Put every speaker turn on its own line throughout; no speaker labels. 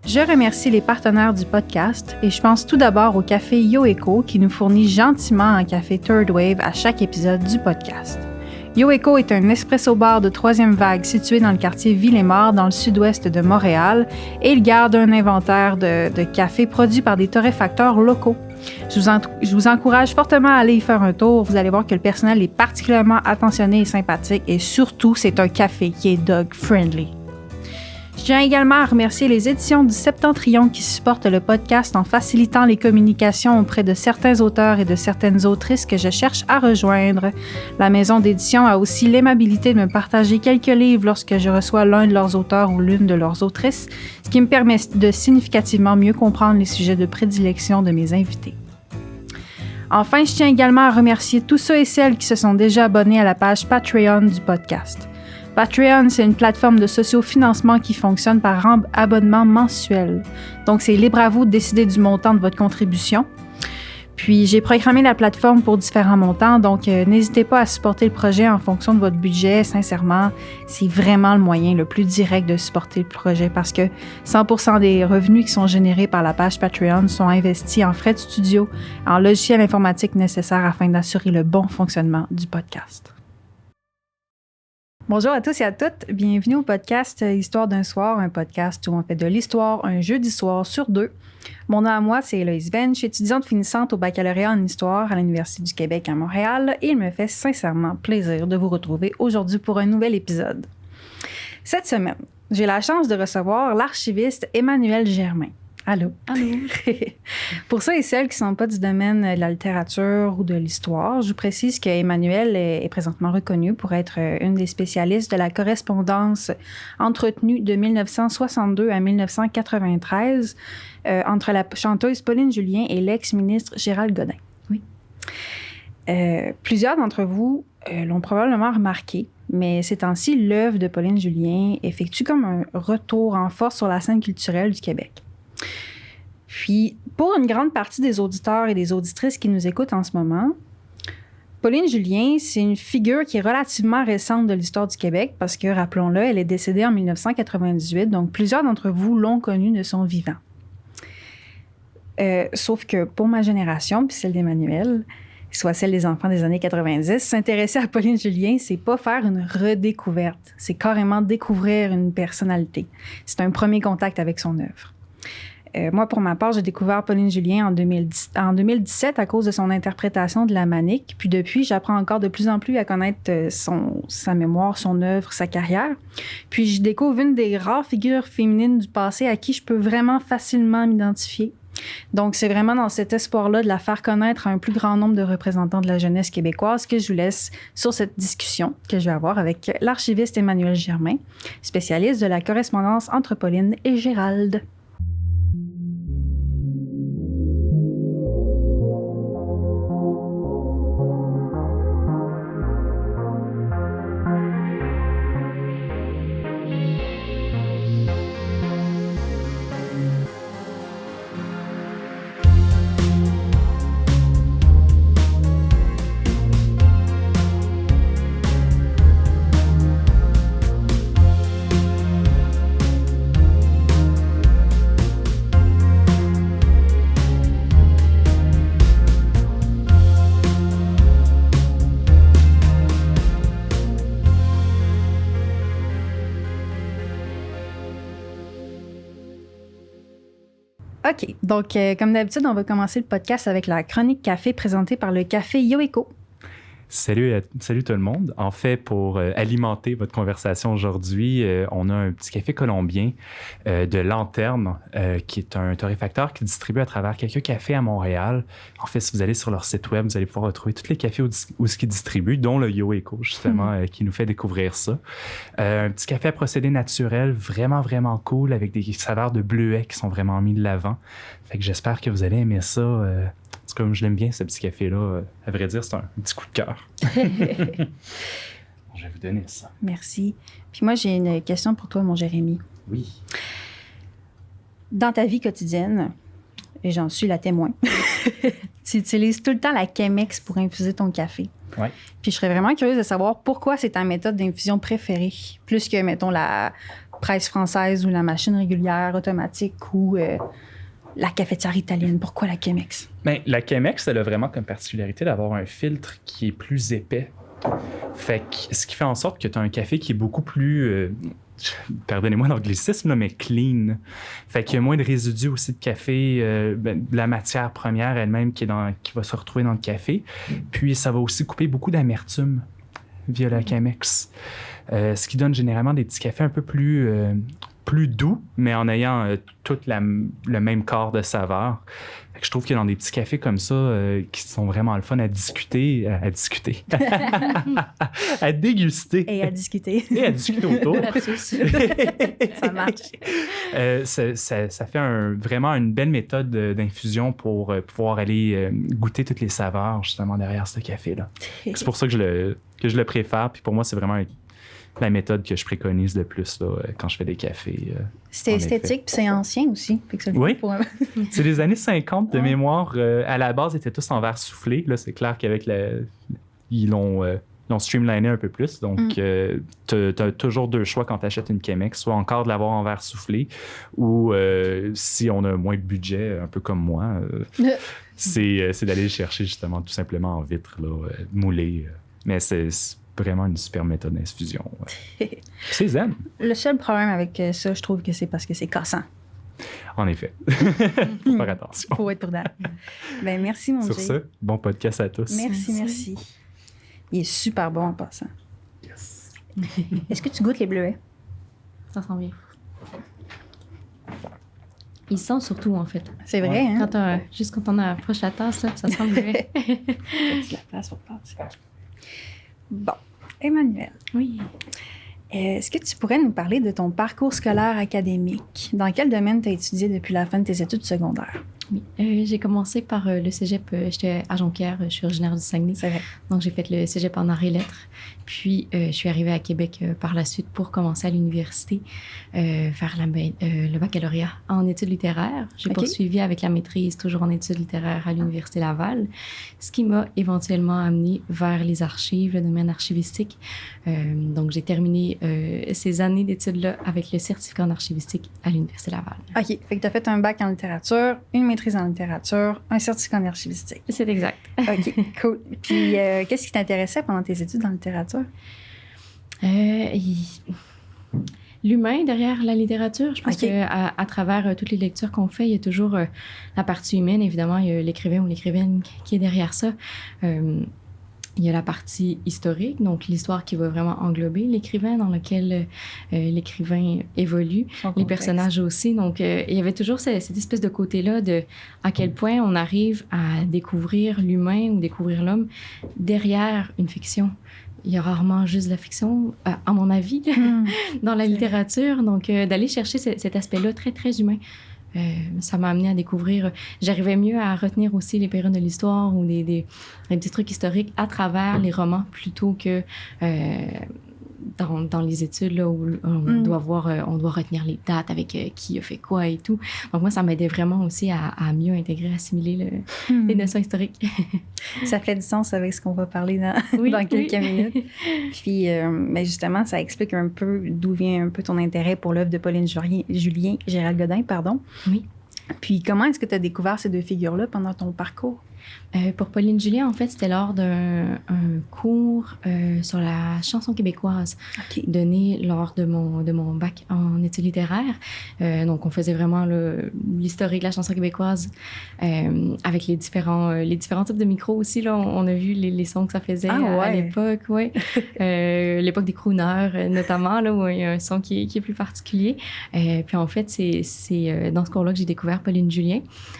Je remercie les partenaires du podcast et je pense tout d'abord au café YoEco qui nous fournit gentiment un café Third Wave à chaque épisode du podcast. YoEco est un espresso bar de troisième vague situé dans le quartier Ville-et-Mort dans le sud-ouest de Montréal et il garde un inventaire de café produit par des torréfacteurs locaux. Je vous encourage fortement à aller y faire un tour. Vous allez voir que le personnel est particulièrement attentionné et sympathique et surtout, c'est un café qui est dog-friendly. Je tiens également à remercier les éditions du Septentrion qui supportent le podcast en facilitant les communications auprès de certains auteurs et de certaines autrices que je cherche à rejoindre. La maison d'édition a aussi l'aimabilité de me partager quelques livres lorsque je reçois l'un de leurs auteurs ou l'une de leurs autrices, ce qui me permet de significativement mieux comprendre les sujets de prédilection de mes invités. Enfin, je tiens également à remercier tous ceux et celles qui se sont déjà abonnés à la page Patreon du podcast. Patreon, c'est une plateforme de sociofinancement qui fonctionne par abonnement mensuel. Donc, c'est libre à vous de décider du montant de votre contribution. Puis, j'ai programmé la plateforme pour différents montants, donc n'hésitez pas à supporter le projet en fonction de votre budget. Sincèrement, c'est vraiment le moyen le plus direct de supporter le projet parce que 100% des revenus qui sont générés par la page Patreon sont investis en frais de studio, en logiciels informatiques nécessaires afin d'assurer le bon fonctionnement du podcast. Bonjour à tous et à toutes, bienvenue au podcast Histoire d'un soir, un podcast où on fait de l'histoire un jeudi soir sur deux. Mon nom à moi, c'est Héloïse Venn, je suis étudiante finissante au baccalauréat en histoire à l'Université du Québec à Montréal et il me fait sincèrement plaisir de vous retrouver aujourd'hui pour un nouvel épisode. Cette semaine, j'ai la chance de recevoir l'archiviste Emmanuelle Germain. Allô.
Allô.
Pour ceux et celles qui ne sont pas du domaine de la littérature ou de l'histoire, je vous précise qu'Emmanuelle est présentement reconnue pour être une des spécialistes de la correspondance entretenue de 1962 à 1993 entre la chanteuse Pauline Julien et l'ex-ministre Gérald Godin.
Oui.
Plusieurs d'entre vous l'ont probablement remarqué, mais ces temps-ci, l'œuvre de Pauline Julien effectue comme un retour en force sur la scène culturelle du Québec. Puis, pour une grande partie des auditeurs et des auditrices qui nous écoutent en ce moment, Pauline Julien, c'est une figure qui est relativement récente de l'histoire du Québec parce que, rappelons-le, elle est décédée en 1998, donc plusieurs d'entre vous l'ont connue de son vivant. Sauf que pour ma génération, puis celle d'Emmanuelle, soit celle des enfants des années 90, s'intéresser à Pauline Julien, c'est pas faire une redécouverte, c'est carrément découvrir une personnalité. C'est un premier contact avec son œuvre. Moi, pour ma part, j'ai découvert Pauline Julien en 2017 à cause de son interprétation de la Manique. Puis depuis, j'apprends encore de plus en plus à connaître sa mémoire, son œuvre, sa carrière. Puis je découvre une des rares figures féminines du passé à qui je peux vraiment facilement m'identifier. Donc, c'est vraiment dans cet espoir-là de la faire connaître à un plus grand nombre de représentants de la jeunesse québécoise que je vous laisse sur cette discussion que je vais avoir avec l'archiviste Emmanuelle Germain, spécialiste de la correspondance entre Pauline et Gérald. OK. Donc, comme d'habitude, on va commencer le podcast avec la chronique café présentée par le café YoEco.
Salut tout le monde. En fait, pour alimenter votre conversation aujourd'hui, on a un petit café colombien de Lanterne, qui est un torréfacteur qui distribue à travers quelques cafés à Montréal. En fait, si vous allez sur leur site web, vous allez pouvoir retrouver tous les cafés où ce qu'ils distribuent, dont le YoEco, justement, qui nous fait découvrir ça. Un petit café à procédé naturel, vraiment, vraiment cool, avec des saveurs de bleuet qui sont vraiment mis de l'avant. Fait que j'espère que vous allez aimer ça. Comme je l'aime bien, ce petit café-là, à vrai dire, c'est un petit coup de cœur. Je vais vous donner ça.
Merci. Puis moi, j'ai une question pour toi, mon Jérémy.
Oui.
Dans ta vie quotidienne, et j'en suis la témoin, tu utilises tout le temps la Chemex pour infuser ton café.
Oui.
Puis je serais vraiment curieuse de savoir pourquoi c'est ta méthode d'infusion préférée, plus que, mettons, la presse française ou la machine régulière automatique ou la cafetière italienne? Pourquoi la Chemex?
Bien, la Chemex, elle a vraiment comme particularité d'avoir un filtre qui est plus épais. Fait que, ce qui fait en sorte que tu as un café qui est beaucoup plus, pardonnez-moi l'anglicisme, là, mais clean. Fait qu'il y a moins de résidus aussi de café, de la matière première elle-même qui va se retrouver dans le café. Puis ça va aussi couper beaucoup d'amertume via la Chemex. Ce qui donne généralement des petits cafés un peu plus doux, mais en ayant tout le même corps de saveur. Fait que je trouve que dans des petits cafés comme ça, qui sont vraiment le fun à discuter, à déguster.
Et à discuter.
Et à discuter autour.
Ça marche.
Ça fait vraiment une belle méthode d'infusion pour pouvoir aller goûter toutes les saveurs justement derrière ce café-là. C'est pour ça que je le préfère. Puis pour moi, c'est vraiment la méthode que je préconise le plus là, quand je fais des cafés.
C'est esthétique, puis c'est ancien aussi. Fait que
oui, c'est des années 50 de mémoire. À la base, ils étaient tous en verre soufflé. Là, c'est clair qu'avec ils l'ont streamliné un peu plus. Donc, tu as toujours deux choix quand tu achètes une Chemex, soit encore de l'avoir en verre soufflé ou si on a moins de budget, un peu comme moi, c'est d'aller le chercher justement tout simplement en vitre, là, moulé. Mais c'est vraiment une super méthode d'infusion. C'est zen.
Le seul problème avec ça, je trouve que c'est parce que c'est cassant.
En effet. Faut faire attention.
Faut être prudent. Ben, merci, mon
Sur
Jay.
ce, bon podcast à tous.
Merci. Il est super bon en passant.
Yes.
Est-ce que tu goûtes les bleuets?
Ça sent bien. Il sent surtout, en fait.
C'est vrai, hein?
Juste quand on approche la tasse, là, ça sent le bleuet.
Tu la place pour passer. Bon. Emmanuel.
Oui.
Est-ce que tu pourrais nous parler de ton parcours scolaire académique? Dans quel domaine tu as étudié depuis la fin de tes études secondaires?
Oui. J'ai commencé par le cégep. J'étais à Jonquière. Je suis originaire du Saguenay.
C'est vrai.
Donc, j'ai fait le cégep en arts et lettres. Puis, je suis arrivée à Québec par la suite pour commencer à l'université, faire le baccalauréat en études littéraires. J'ai poursuivi avec la maîtrise, toujours en études littéraires à l'Université Laval, ce qui m'a éventuellement amenée vers les archives, le domaine archivistique. Donc, j'ai terminé ces années d'études-là avec le certificat en archivistique à l'Université Laval.
OK. Fait que tu as fait un bac en littérature, une maîtrise en littérature, un certificat en archivistique.
C'est exact.
OK, cool. Puis, qu'est-ce qui t'intéressait pendant tes études en littérature?
L'humain derrière la littérature. Je pense qu'à travers toutes les lectures qu'on fait, il y a toujours la partie humaine. Évidemment, il y a l'écrivain ou l'écrivaine qui est derrière ça. Il y a la partie historique, donc l'histoire qui va vraiment englober l'écrivain, dans lequel l'écrivain évolue, les personnages aussi. Donc, il y avait toujours cette espèce de côté-là de à quel point on arrive à découvrir l'humain ou découvrir l'homme derrière une fiction. Il y a rarement juste de la fiction, à mon avis, dans la littérature. Donc, d'aller chercher cet aspect-là très, très humain. Ça m'a amené à découvrir. J'arrivais mieux à retenir aussi les périodes de l'histoire ou des petits trucs historiques à travers les romans plutôt que dans les études là, où on doit retenir les dates avec qui a fait quoi et tout. Donc moi, ça m'aidait vraiment aussi à mieux intégrer, assimiler les notions historiques.
Ça fait du sens avec ce qu'on va parler dans quelques minutes. Puis, mais justement, ça explique un peu d'où vient un peu ton intérêt pour l'œuvre de Pauline Julien, Gérald Godin, pardon.
Oui.
Puis, comment est-ce que tu as découvert ces deux figures-là pendant ton parcours?
Pour Pauline Julien, en fait, c'était lors d'un cours sur la chanson québécoise donné lors de mon bac en études littéraires. Donc, on faisait vraiment l'historique de la chanson québécoise avec les différents types de micros aussi. Là, on a vu les sons que ça faisait à l'époque. Ouais. L'époque des crooners, notamment, là, où il y a un son qui est plus particulier. Puis, en fait, c'est dans ce cours-là que j'ai découvert Pauline Julien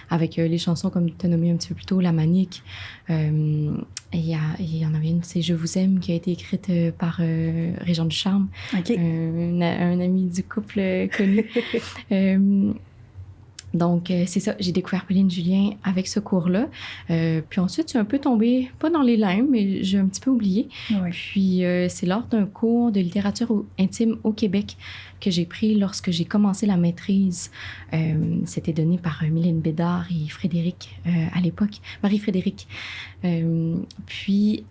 avec les chansons, comme tu as nommé un petit peu plus tôt, La Manique. Il y en avait une, c'est Je vous aime, qui a été écrite par Régent Ducharme, un ami du couple connu. Donc, c'est ça, j'ai découvert Pauline Julien avec ce cours-là. Puis ensuite, je suis un peu tombée, pas dans les limbes, mais j'ai un petit peu oublié.
Oui.
Puis, c'est lors d'un cours de littérature intime au Québec que j'ai pris lorsque j'ai commencé la maîtrise. C'était donné par Mylène Bédard et Frédéric à l'époque, Marie-Frédéric. Puis,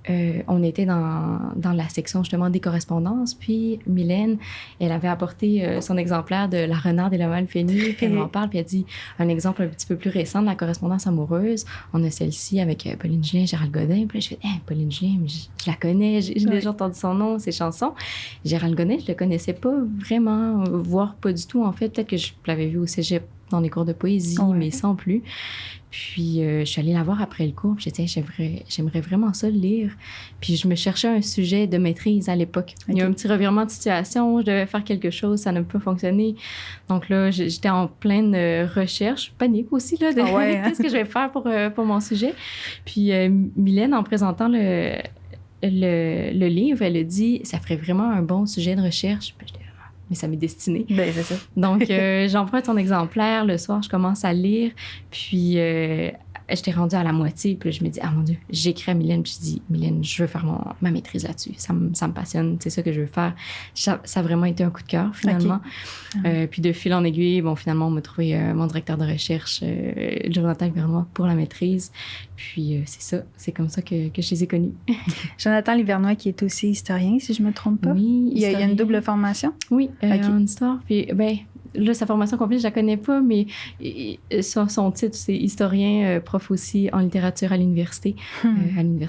on était dans la section justement des correspondances. Puis, Mylène, elle avait apporté son exemplaire de La Renarde et le Malpeignée. Puis, elle m'en parle. Puis, elle dit un exemple un petit peu plus récent de la correspondance amoureuse. On a celle-ci avec Pauline Julien et Gérald Godin. Puis là, je fais, Pauline Julien, je la connais. J'ai déjà entendu son nom, ses chansons. Gérald Godin, je le connaissais pas vraiment, voire pas du tout. En fait, peut-être que je l'avais vu au cégep dans les cours de poésie, mais sans plus. Puis, je suis allée la voir après le cours. Puis, j'ai dit, j'aimerais vraiment ça le lire. Puis, je me cherchais un sujet de maîtrise à l'époque. Il y a eu un petit revirement de situation. Je devais faire quelque chose. Ça n'a pas fonctionné. Donc là, j'étais en pleine recherche. Panique aussi, là, de qu'est-ce que je vais faire pour mon sujet. Puis, Mylène, en présentant le livre, elle a dit, ça ferait vraiment un bon sujet de recherche. Puis, mais ça m'est destiné.
Ben, c'est ça.
Donc, j'emprunte son exemplaire. Le soir, je commence à lire. Puis, j'étais rendue à la moitié. Puis là, je me dis, ah mon Dieu, j'écris à Mylène. Puis je dis, Mylène, je veux faire ma maîtrise là-dessus. Ça me passionne. C'est ça que je veux faire. Ça a vraiment été un coup de cœur, finalement. Okay. Puis, de fil en aiguille, bon, finalement, on m'a trouvé mon directeur de recherche, Jonathan Livernois, pour la maîtrise. Puis, c'est ça. C'est comme ça que je les ai connus.
Jonathan Livernois, qui est aussi historien, si je ne me trompe pas.
Oui,
il y a une double formation?
Oui, en histoire. Puis, là, sa formation complète, je la connais pas, mais son titre, c'est historien, prof aussi en littérature à l'université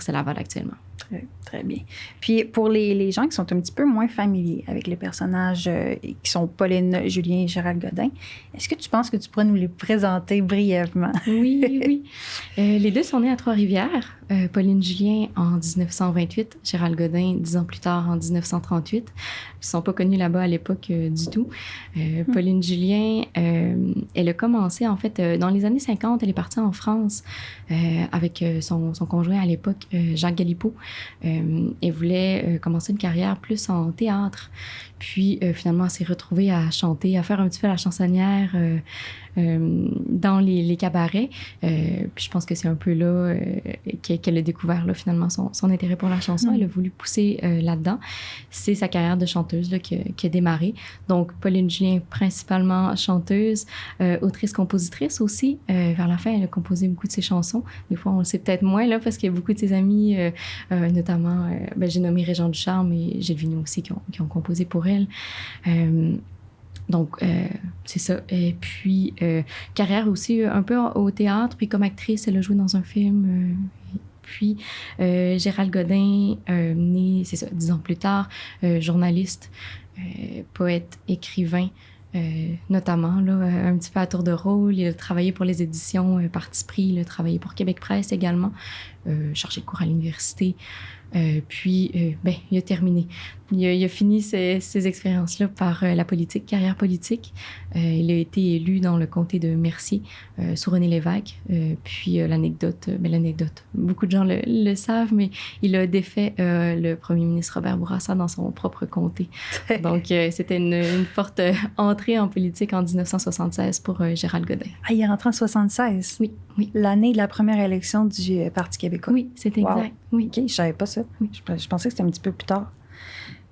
Laval actuellement.
Très, très bien. Puis pour les gens qui sont un petit peu moins familiers avec les personnages qui sont Pauline Julien et Gérald Godin, est-ce que tu penses que tu pourrais nous les présenter brièvement?
Oui. Les deux sont nés à Trois-Rivières. Pauline Julien en 1928, Gérald Godin 10 ans plus tard en 1938. Ils ne sont pas connus là-bas à l'époque du tout. Pauline Julien, elle a commencé en fait dans les années 50, elle est partie en France avec son conjoint à l'époque, Jacques Galipeau. Elle voulait commencer une carrière plus en théâtre. Puis finalement, elle s'est retrouvée à chanter, à faire un petit peu la chansonnière dans les cabarets. Puis je pense que c'est un peu là qu'elle a découvert là, finalement son intérêt pour la chanson. Elle a voulu pousser là-dedans. C'est sa carrière de chanteuse là, qui a démarré. Donc, Pauline Julien, principalement chanteuse, autrice-compositrice aussi. Vers la fin, elle a composé beaucoup de ses chansons. Des fois, on le sait peut-être moins là, parce qu'il y a beaucoup de ses amis, notamment, j'ai nommé Régent Ducharme et Gilles Vigneault aussi qui ont composé pour elle. Donc, c'est ça. Et puis, carrière aussi un peu au théâtre. Puis, comme actrice, elle a joué dans un film. Puis, Gérald Godin, né, c'est ça, 10 ans plus tard, journaliste, poète, écrivain, notamment, là, un petit peu à tour de rôle. Il a travaillé pour les éditions Parti pris, il a travaillé pour Québec Presse également, chargé de cours à l'université. Puis, il a terminé. Il a fini ces expériences-là par la politique, carrière politique. Il a été élu dans le comté de Mercier, sous René Lévesque. Puis, l'anecdote, beaucoup de gens le savent, mais il a défait le premier ministre Robert Bourassa dans son propre comté. Donc, c'était une forte entrée en politique en 1976 pour Gérald Godin.
Ah, il est rentré en 76?
Oui.
L'année de la première élection du Parti québécois?
Oui, c'est exact. Wow. Oui.
OK, je savais pas ça. Oui. Je pensais que c'était un petit peu plus tard.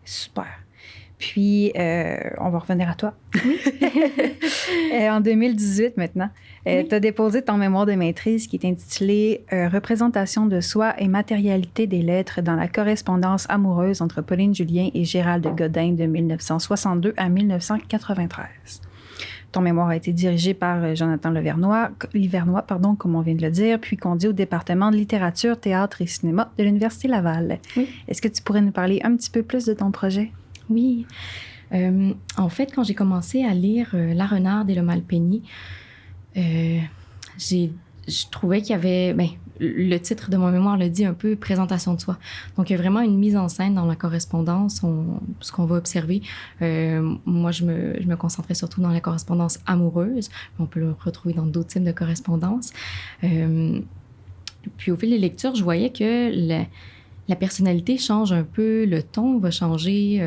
Super. Puis, on va revenir à toi.
Oui.
En 2018, maintenant, tu as déposé ton mémoire de maîtrise qui est intitulé « Représentation de soi et matérialité des lettres dans la correspondance amoureuse entre Pauline Julien et Gérald Godin de 1962 à 1993 ». Ton mémoire a été dirigé par Jonathan Livernois, comme on vient de le dire, puis conduit au département de littérature, théâtre et cinéma de l'Université Laval. Oui. Est-ce que tu pourrais nous parler un petit peu plus de ton projet?
Oui. En fait, quand j'ai commencé à lire La Renarde et le Malpeignée, je trouvais qu'il y avait... le titre de mon mémoire le dit un peu, présentation de soi. Donc, il y a vraiment une mise en scène dans la correspondance, ce qu'on va observer. Moi, je me concentrais surtout dans la correspondance amoureuse, mais on peut le retrouver dans d'autres types de correspondance. Puis, au fil des lectures, je voyais que la personnalité change un peu, le ton va changer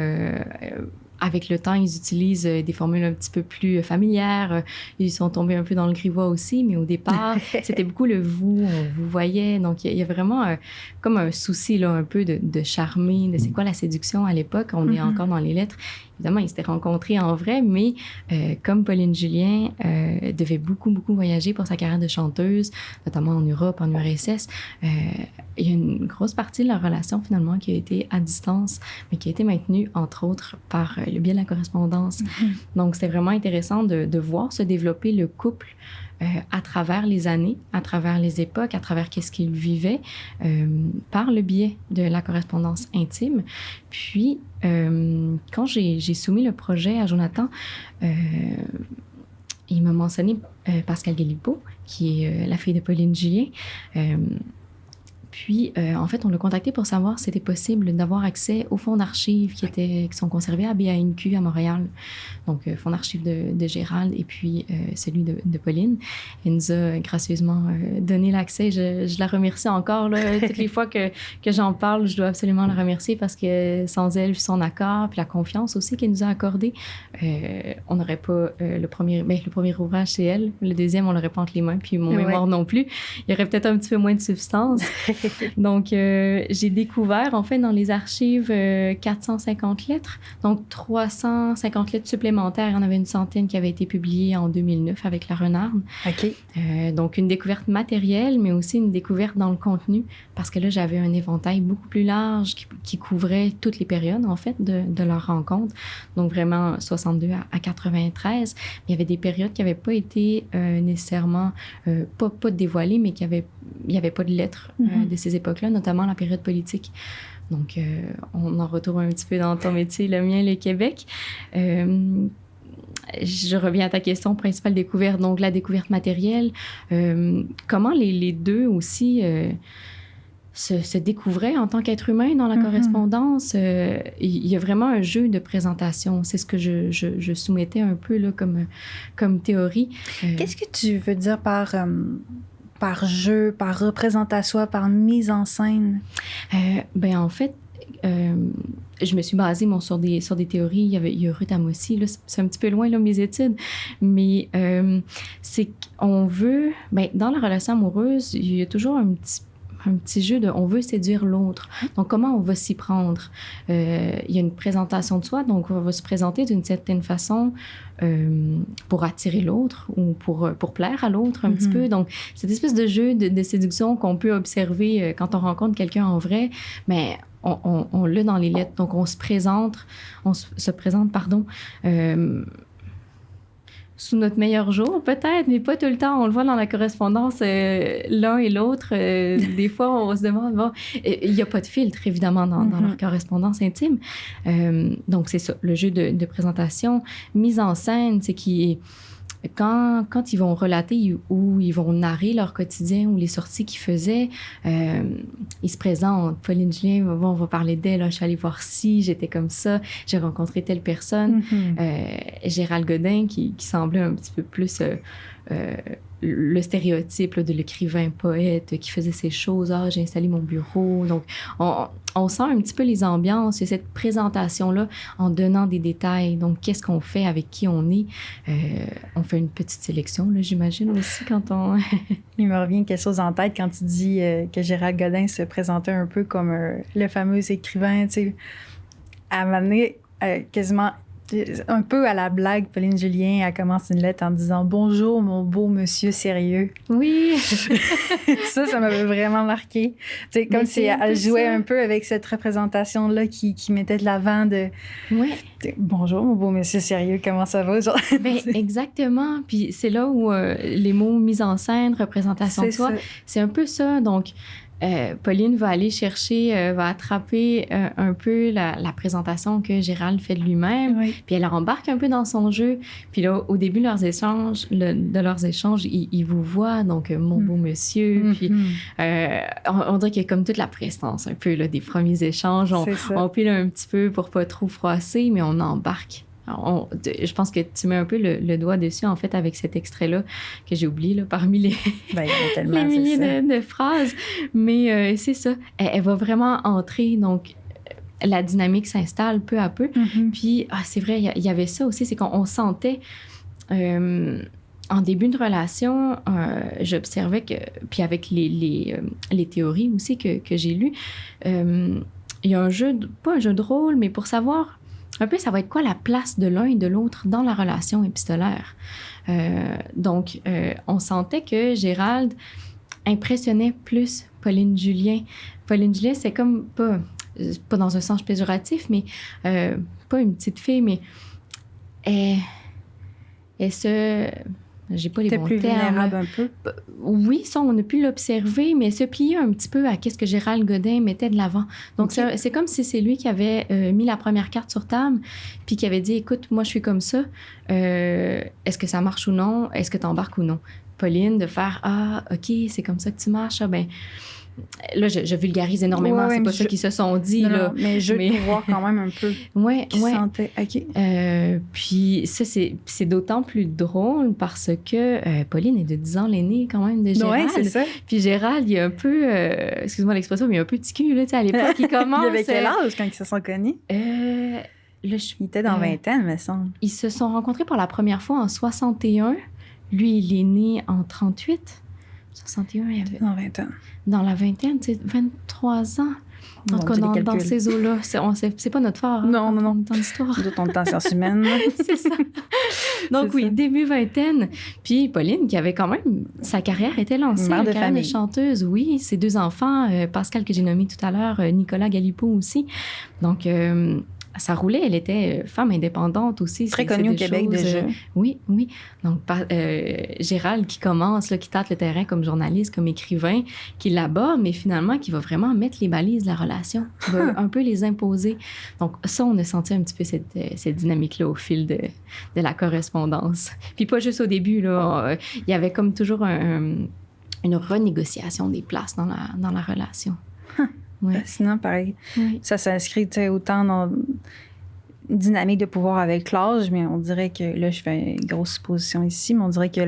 avec le temps, ils utilisent des formules un petit peu plus familières. Ils sont tombés un peu dans le grivois aussi, mais au départ, c'était beaucoup le vous, on vous voyait. Donc, il y a vraiment comme un souci là, un peu de charmer, de c'est quoi la séduction à l'époque. On est encore dans les lettres. Évidemment, ils s'étaient rencontrés en vrai, mais comme Pauline Julien devait beaucoup voyager pour sa carrière de chanteuse, notamment en Europe, en URSS, il y a une grosse partie de leur relation finalement qui a été à distance, mais qui a été maintenue, entre autres, par le biais de la correspondance. Donc, c'était vraiment intéressant de voir se développer le couple à travers les années, à travers les époques, à travers qu'est-ce qu'ils vivaient, par le biais de la correspondance intime. Puis, quand j'ai soumis le projet à Jonathan, il m'a mentionné Pascal Galipo, qui est la fille de Pauline Julien. Puis, en fait, on l'a contacté pour savoir si c'était possible d'avoir accès aux fonds d'archives qui sont conservés à BANQ à Montréal. Donc, fonds d'archives de Gérald et puis celui de Pauline. Elle nous a gracieusement donné l'accès. Je la remercie encore. Là, toutes les fois que j'en parle, je dois absolument la remercier parce que sans elle, son accord, puis la confiance aussi qu'elle nous a accordée, on n'aurait pas le premier ouvrage, c'est elle. Le deuxième, on l'aurait pas entre les mains, puis mon mémoire non plus. Il y aurait peut-être un petit peu moins de substance. Donc, j'ai découvert, en fait, dans les archives, 450 lettres, donc 350 lettres supplémentaires. Il y en avait une centaine qui avaient été publiées en 2009 avec La Renarde.
OK.
Donc, une découverte matérielle, mais aussi une découverte dans le contenu, parce que là, j'avais un éventail beaucoup plus large qui couvrait toutes les périodes, en fait, de leur rencontre. Donc, vraiment, 62 à 93. Il y avait des périodes qui n'avaient pas été nécessairement, pas dévoilées, mais il n'y avait pas de lettres de ces époques-là, notamment la période politique. Donc, on en retrouve un petit peu dans ton métier, le mien, le Québec. Je reviens à ta question, principale découverte, donc la découverte matérielle. Comment les deux aussi se découvraient en tant qu'être humain dans la correspondance? Il y a vraiment un jeu de présentation. C'est ce que je soumettais un peu là, comme théorie.
Qu'est-ce que tu veux dire par jeu, par représentation, par mise en scène?
Ben en fait, je me suis basée sur des théories. Il y a Ruth Amossi, là, c'est un petit peu loin là, mes études, mais c'est qu'on veut, ben, dans la relation amoureuse, il y a toujours un petit jeu de on veut séduire l'autre. Donc, comment on va s'y prendre? Il y a une présentation de soi, donc on va se présenter d'une certaine façon pour attirer l'autre ou pour plaire à l'autre un petit peu. Donc, cette espèce de jeu de séduction qu'on peut observer quand on rencontre quelqu'un en vrai, mais on l'a dans les lettres. Donc, on se présente, sous notre meilleur jour, peut-être, mais pas tout le temps. On le voit dans la correspondance, l'un et l'autre. Des fois, on se demande, bon, il n'y a pas de filtre, évidemment, dans leur correspondance intime. Donc, c'est ça, le jeu de présentation. Mise en scène, c'est quand ils vont relater ou ils vont narrer leur quotidien ou les sorties qu'ils faisaient, ils se présentent. Pauline Julien, on va parler d'elle. Je suis allée voir ci, j'étais comme ça, j'ai rencontré telle personne. Gérald Godin, qui semblait un petit peu plus le stéréotype là, de l'écrivain poète qui faisait ces choses. J'ai installé mon bureau. Donc, on sent un petit peu les ambiances. Il y a cette présentation-là en donnant des détails. Donc, qu'est-ce qu'on fait, avec qui on est? On fait une petite sélection, là, j'imagine aussi, quand on...
Il me revient quelque chose en tête quand tu dis que Gérald Godin se présentait un peu comme le fameux écrivain, tu sais, à un moment donné, quasiment... Un peu à la blague, Pauline Julien, elle commence une lettre en disant « Bonjour, mon beau monsieur sérieux ».
Oui!
Ça m'avait vraiment marqué. Tu sais, comme si elle jouait un peu avec cette représentation-là qui mettait de l'avant de « Bonjour, mon beau monsieur sérieux, comment ça va? »
Ben, exactement. Puis c'est là où les mots mise en scène, représentation de soi, c'est un peu ça. Donc, Pauline va aller chercher, va attraper un peu la présentation que Gérald fait de lui-même, puis elle embarque un peu dans son jeu. Puis là, au début de leurs échanges, il vous voit, donc mon beau monsieur. Puis on dirait qu'il y a comme toute la prestance un peu là, des premiers échanges. On pile un petit peu pour pas trop froisser, mais on embarque. Je pense que tu mets un peu le doigt dessus, en fait, avec cet extrait-là que j'ai oublié là, parmi les milliers de phrases. Mais c'est ça. Elle va vraiment entrer. Donc, la dynamique s'installe peu à peu.
Mm-hmm.
Puis, c'est vrai, il y avait ça aussi, c'est qu'on sentait... en début de relation, j'observais que, puis avec les théories aussi que j'ai lues, il y a un jeu, pas un jeu de rôle, mais pour savoir un peu ça va être quoi la place de l'un et de l'autre dans la relation épistolaire. Donc, on sentait que Gérald impressionnait plus Pauline Julien. Pauline Julien, c'est comme, pas dans un sens péjoratif, mais pas une petite fille, mais elle se... J'ai pas les bons
plus
termes.
vulnérable un peu.
Oui, ça, on a pu l'observer, mais elle se pliait un petit peu à ce que Gérald Godin mettait de l'avant. Donc,
Okay.
c'est comme si c'est lui qui avait mis la première carte sur table, puis qui avait dit, écoute, moi, je suis comme ça. Est-ce que ça marche ou non? Est-ce que tu embarques ou non? Pauline, de faire, OK, c'est comme ça que tu marches. Ben, là, je vulgarise énormément.
Ouais,
c'est pas ça qu'ils se sont dit.
Non,
là.
non, mais je veux pouvoir quand même un peu.
Ouais.
Sentait. OK.
Puis ça, c'est d'autant plus drôle parce que Pauline est de 10 ans l'aînée quand même de Gérald.
Oui, c'est ça.
Puis Gérald, il est un peu, excuse-moi l'expression, mais il est un peu petit cul, là, à l'époque, il commence.
Il avait quel âge quand ils se sont connus?
Là,
il était dans vingtaine, me semble.
Ils se sont rencontrés pour la première fois en 61. Lui, il est né en 38. 61, il avait...
Dans vingtaine.
Dans la vingtaine, tu sais, 23 ans. En tout cas, dans ces eaux-là. C'est pas notre fort.
Non.
Dans l'histoire.
D'autres, on est en sciences humaines.
C'est ça. Donc, oui, début vingtaine. Puis Pauline, qui avait quand même... Sa carrière était lancée.
Mère de
carrière
famille.
De chanteuse, oui. Ses 2 enfants, Pascal, que j'ai nommé tout à l'heure, Nicolas Galipeau aussi. Donc... ça roulait, elle était femme indépendante aussi.
Très connue au Québec déjà.
Oui. Donc, Gérald qui commence, là, qui tâte le terrain comme journaliste, comme écrivain, qui l'aborde, mais finalement qui va vraiment mettre les balises de la relation, qui va un peu les imposer. Donc, ça, on a senti un petit peu cette dynamique-là au fil de la correspondance. Puis pas juste au début, là. Il y avait comme toujours une renégociation des places dans la relation.
Ouais. Sinon, pareil, ça s'inscrit autant dans une dynamique de pouvoir avec l'âge, mais on dirait que, là, je fais une grosse supposition ici, mais on dirait que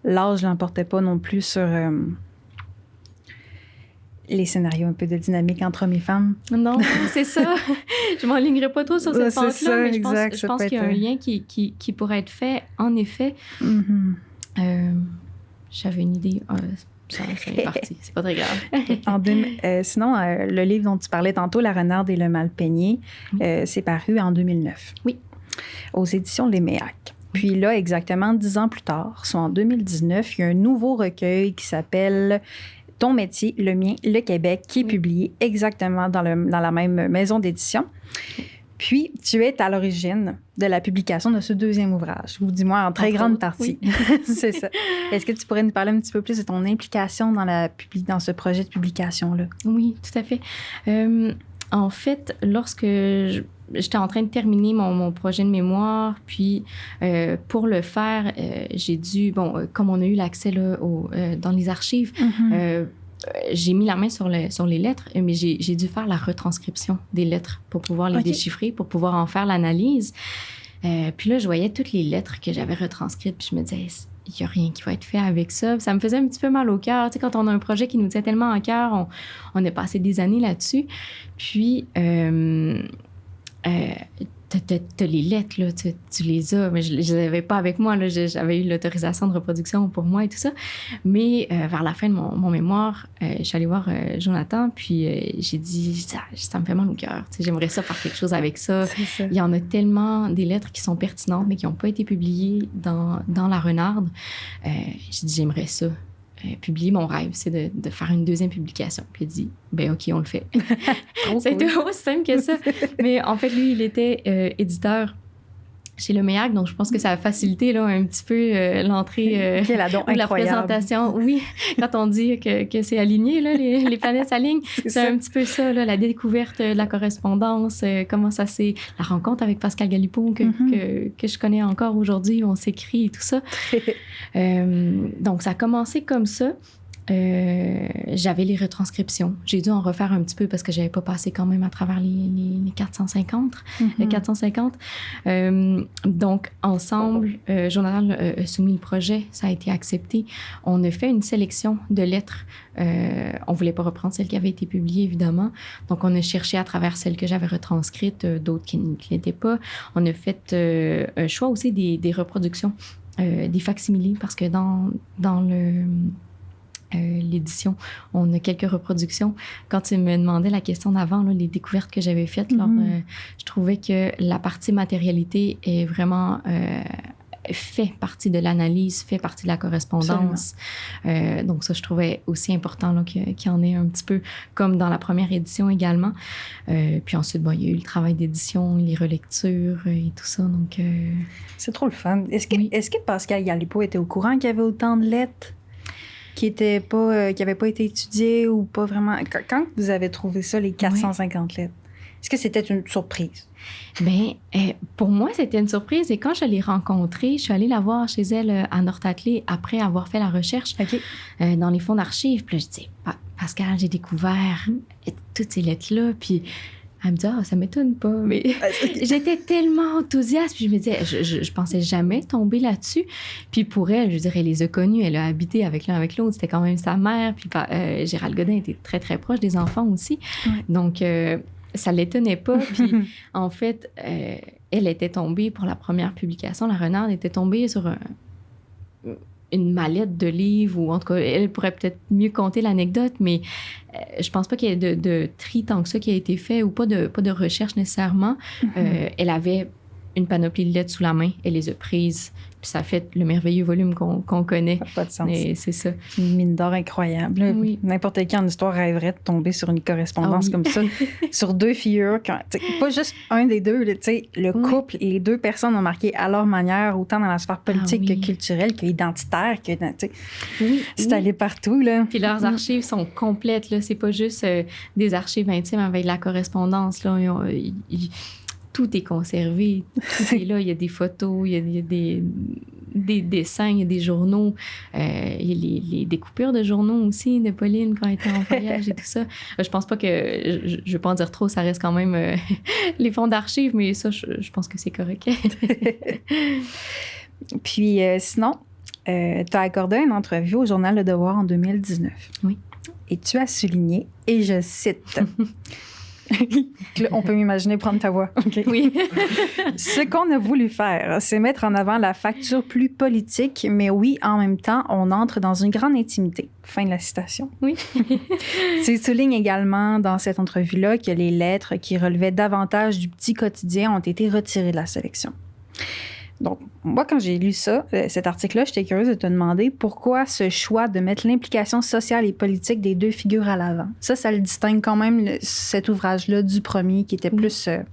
l'âge n'emportait pas non plus sur les scénarios un peu de dynamique entre hommes et femmes.
Non, c'est ça. Je m'enlignerai pas trop sur cette pente-là, mais je pense qu'il y a un lien qui pourrait être fait, en effet.
Mm-hmm.
J'avais une idée... ça est parti, c'est pas très grave.
Sinon, le livre dont tu parlais tantôt, La Renarde et le Malpeigné, c'est paru en 2009.
Oui.
Aux éditions Léméac. Puis là, exactement 10 ans plus tard, soit en 2019, il y a un nouveau recueil qui s'appelle Ton métier, le mien, le Québec, qui est publié exactement dans la même maison d'édition. Puis, tu es à l'origine de la publication de ce deuxième ouvrage, ou dis-moi en très grande partie. Oui. C'est ça. Est-ce que tu pourrais nous parler un petit peu plus de ton implication dans ce projet de publication-là?
Oui, tout à fait. En fait, lorsque j'étais en train de terminer mon projet de mémoire, puis pour le faire, j'ai dû, comme on a eu l'accès là, dans les archives, j'ai mis la main sur les lettres, mais j'ai dû faire la retranscription des lettres pour pouvoir les déchiffrer, pour pouvoir en faire l'analyse. Puis là, je voyais toutes les lettres que j'avais retranscrites, puis je me disais, il n'y a rien qui va être fait avec ça. Puis ça me faisait un petit peu mal au cœur. Tu sais, quand on a un projet qui nous tient tellement à cœur, on a passé des années là-dessus. Puis, t'as les lettres, là, tu les as, mais je les avais pas avec moi, là, j'avais eu l'autorisation de reproduction pour moi et tout ça, mais vers la fin de mon mémoire, je suis allée voir Jonathan, puis j'ai dit, ça me fait mal au cœur, j'aimerais ça faire quelque chose avec ça. Il y en a tellement des lettres qui sont pertinentes, mais qui n'ont pas été publiées dans La Renarde. J'ai dit, j'aimerais ça. Publier mon rêve, c'est de faire une deuxième publication. Puis il dit, OK, on le fait. C'était aussi simple que ça. Mais en fait, lui, il était éditeur chez Léméac, donc je pense que ça a facilité là, un petit peu l'entrée ou la présentation. Oui, quand on dit que c'est aligné, là, les planètes s'alignent, c'est un petit peu ça, là, la découverte de la correspondance, comment ça s'est... La rencontre avec Pascal Galipeau que je connais encore aujourd'hui, on s'écrit et tout ça. Donc, ça a commencé comme ça. j'avais les retranscriptions. J'ai dû en refaire un petit peu parce que j'avais pas passé quand même à travers les 450. Les 450. Donc, ensemble, Jonathan a soumis le projet. Ça a été accepté. On a fait une sélection de lettres. On voulait pas reprendre celles qui avaient été publiées, évidemment. Donc, on a cherché à travers celles que j'avais retranscrites, d'autres qui ne l'étaient pas. On a fait un choix aussi des reproductions, des facsimiles, parce que dans l'édition, on a quelques reproductions. Quand tu me demandais la question d'avant, là, les découvertes que j'avais faites, je trouvais que la partie matérialité est vraiment fait partie de l'analyse, fait partie de la correspondance. Donc ça, je trouvais aussi important là, qu'il y en ait un petit peu, comme dans la première édition également. Puis ensuite, bon, il y a eu le travail d'édition, les relectures et tout ça. Donc,
c'est trop le fun. Est-ce que Pascal Galipeau était au courant qu'il y avait autant de lettres qui n'avaient pas été étudiées ou pas vraiment... Quand vous avez trouvé ça, les 450 lettres, est-ce que c'était une surprise?
Bien, pour moi, c'était une surprise. Et quand je l'ai rencontrée, je suis allée la voir chez elle à North-Atlee après avoir fait la recherche dans les fonds d'archives. Puis là, je dis, Pascal, j'ai découvert toutes ces lettres-là. Puis elle me dit, ça m'étonne pas. Mais j'étais tellement enthousiaste. Puis je me disais, je pensais jamais tomber là-dessus. Puis pour elle, je dirais, elle les a connus. Elle a habité avec l'un avec l'autre. C'était quand même sa mère. Puis Gérald Godin était très, très proche des enfants aussi. Ouais. Donc, ça l'étonnait pas. Puis en fait, elle était tombée pour la première publication. La Renarde était tombée sur une mallette de livres, ou en tout cas, elle pourrait peut-être mieux compter l'anecdote, mais je pense pas qu'il y ait de tri tant que ça qui a été fait, ou pas de recherche nécessairement. Elle avait une panoplie de lettres sous la main, elle les a prises, puis ça a fait le merveilleux volume qu'on connaît. Ça n'a pas de sens. Et c'est ça.
Une mine d'or incroyable. Oui. N'importe qui en histoire rêverait de tomber sur une correspondance comme ça, sur deux figures. Pas juste un des deux, le couple, les deux personnes ont marqué à leur manière, autant dans la sphère politique que culturelle, que identitaire, que c'est allé partout. Là.
Puis leurs archives sont complètes. Là. C'est pas juste des archives intimes avec la correspondance. Là. Tout est conservé, tout est là. Il y a des photos, il y a des dessins, il y a des journaux. Il y a les découpures de journaux aussi de Pauline quand elle était en voyage et tout ça. Je pense pas que... Je ne vais pas en dire trop, ça reste quand même les fonds d'archives, mais ça, je pense que c'est correct.
Puis sinon, tu as accordé une entrevue au Journal Le Devoir en 2019.
Oui.
Et tu as souligné, et je cite... On peut m'imaginer prendre ta voix. Okay.
Oui.
Ce qu'on a voulu faire, c'est mettre en avant la facture plus politique, mais oui, en même temps, on entre dans une grande intimité. Fin de la citation.
Oui.
Tu soulignes également dans cette entrevue-là que les lettres qui relevaient davantage du petit quotidien ont été retirées de la sélection. Donc, moi, quand j'ai lu ça, cet article-là, j'étais curieuse de te demander pourquoi ce choix de mettre l'implication sociale et politique des deux figures à l'avant. Ça le distingue quand même, cet ouvrage-là, du premier, qui était plus... c'est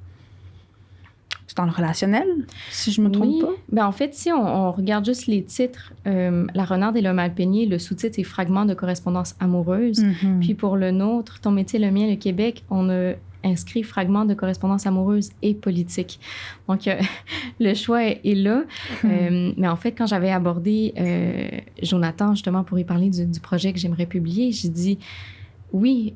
dans le relationnel, si je me trompe pas?
Ben, en fait, si on regarde juste les titres, La Renarde et le Malpeigné, le sous-titre est « Fragments de correspondance amoureuse ». Puis pour le nôtre, Ton métier, le mien, le Québec, on a inscrit fragments de correspondance amoureuse et politique. Donc, le choix est là. Mais en fait, quand j'avais abordé Jonathan, justement, pour y parler du projet que j'aimerais publier, j'ai dit, oui,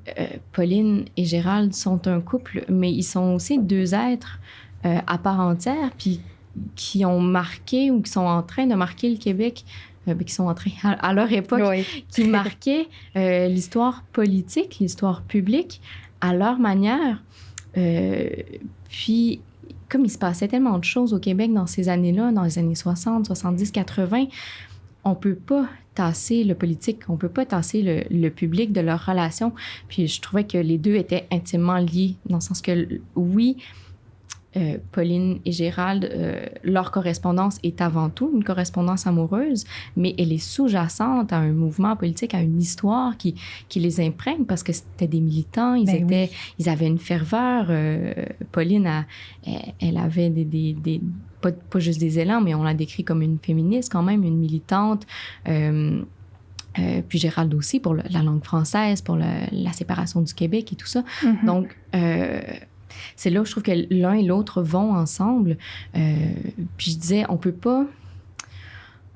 Pauline et Gérald sont un couple, mais ils sont aussi deux êtres à part entière, puis qui ont marqué ou qui sont en train de marquer le Québec, qui sont en train, à leur époque, qui marquaient l'histoire politique, l'histoire publique, à leur manière. Puis, comme il se passait tellement de choses au Québec dans ces années-là, dans les années 60, 70, 80, on ne peut pas tasser le politique, on ne peut pas tasser le public de leur relation. Puis, je trouvais que les deux étaient intimement liés, dans le sens que, oui, Pauline et Gérald, leur correspondance est avant tout une correspondance amoureuse, mais elle est sous-jacente à un mouvement politique, à une histoire qui les imprègne, parce que c'était des militants, ils avaient une ferveur. Pauline, elle avait pas juste des élans, mais on l'a décrit comme une féministe quand même, une militante. Puis Gérald aussi pour la langue française, pour la séparation du Québec et tout ça. Donc, c'est là où je trouve que l'un et l'autre vont ensemble. Puis je disais, on peut pas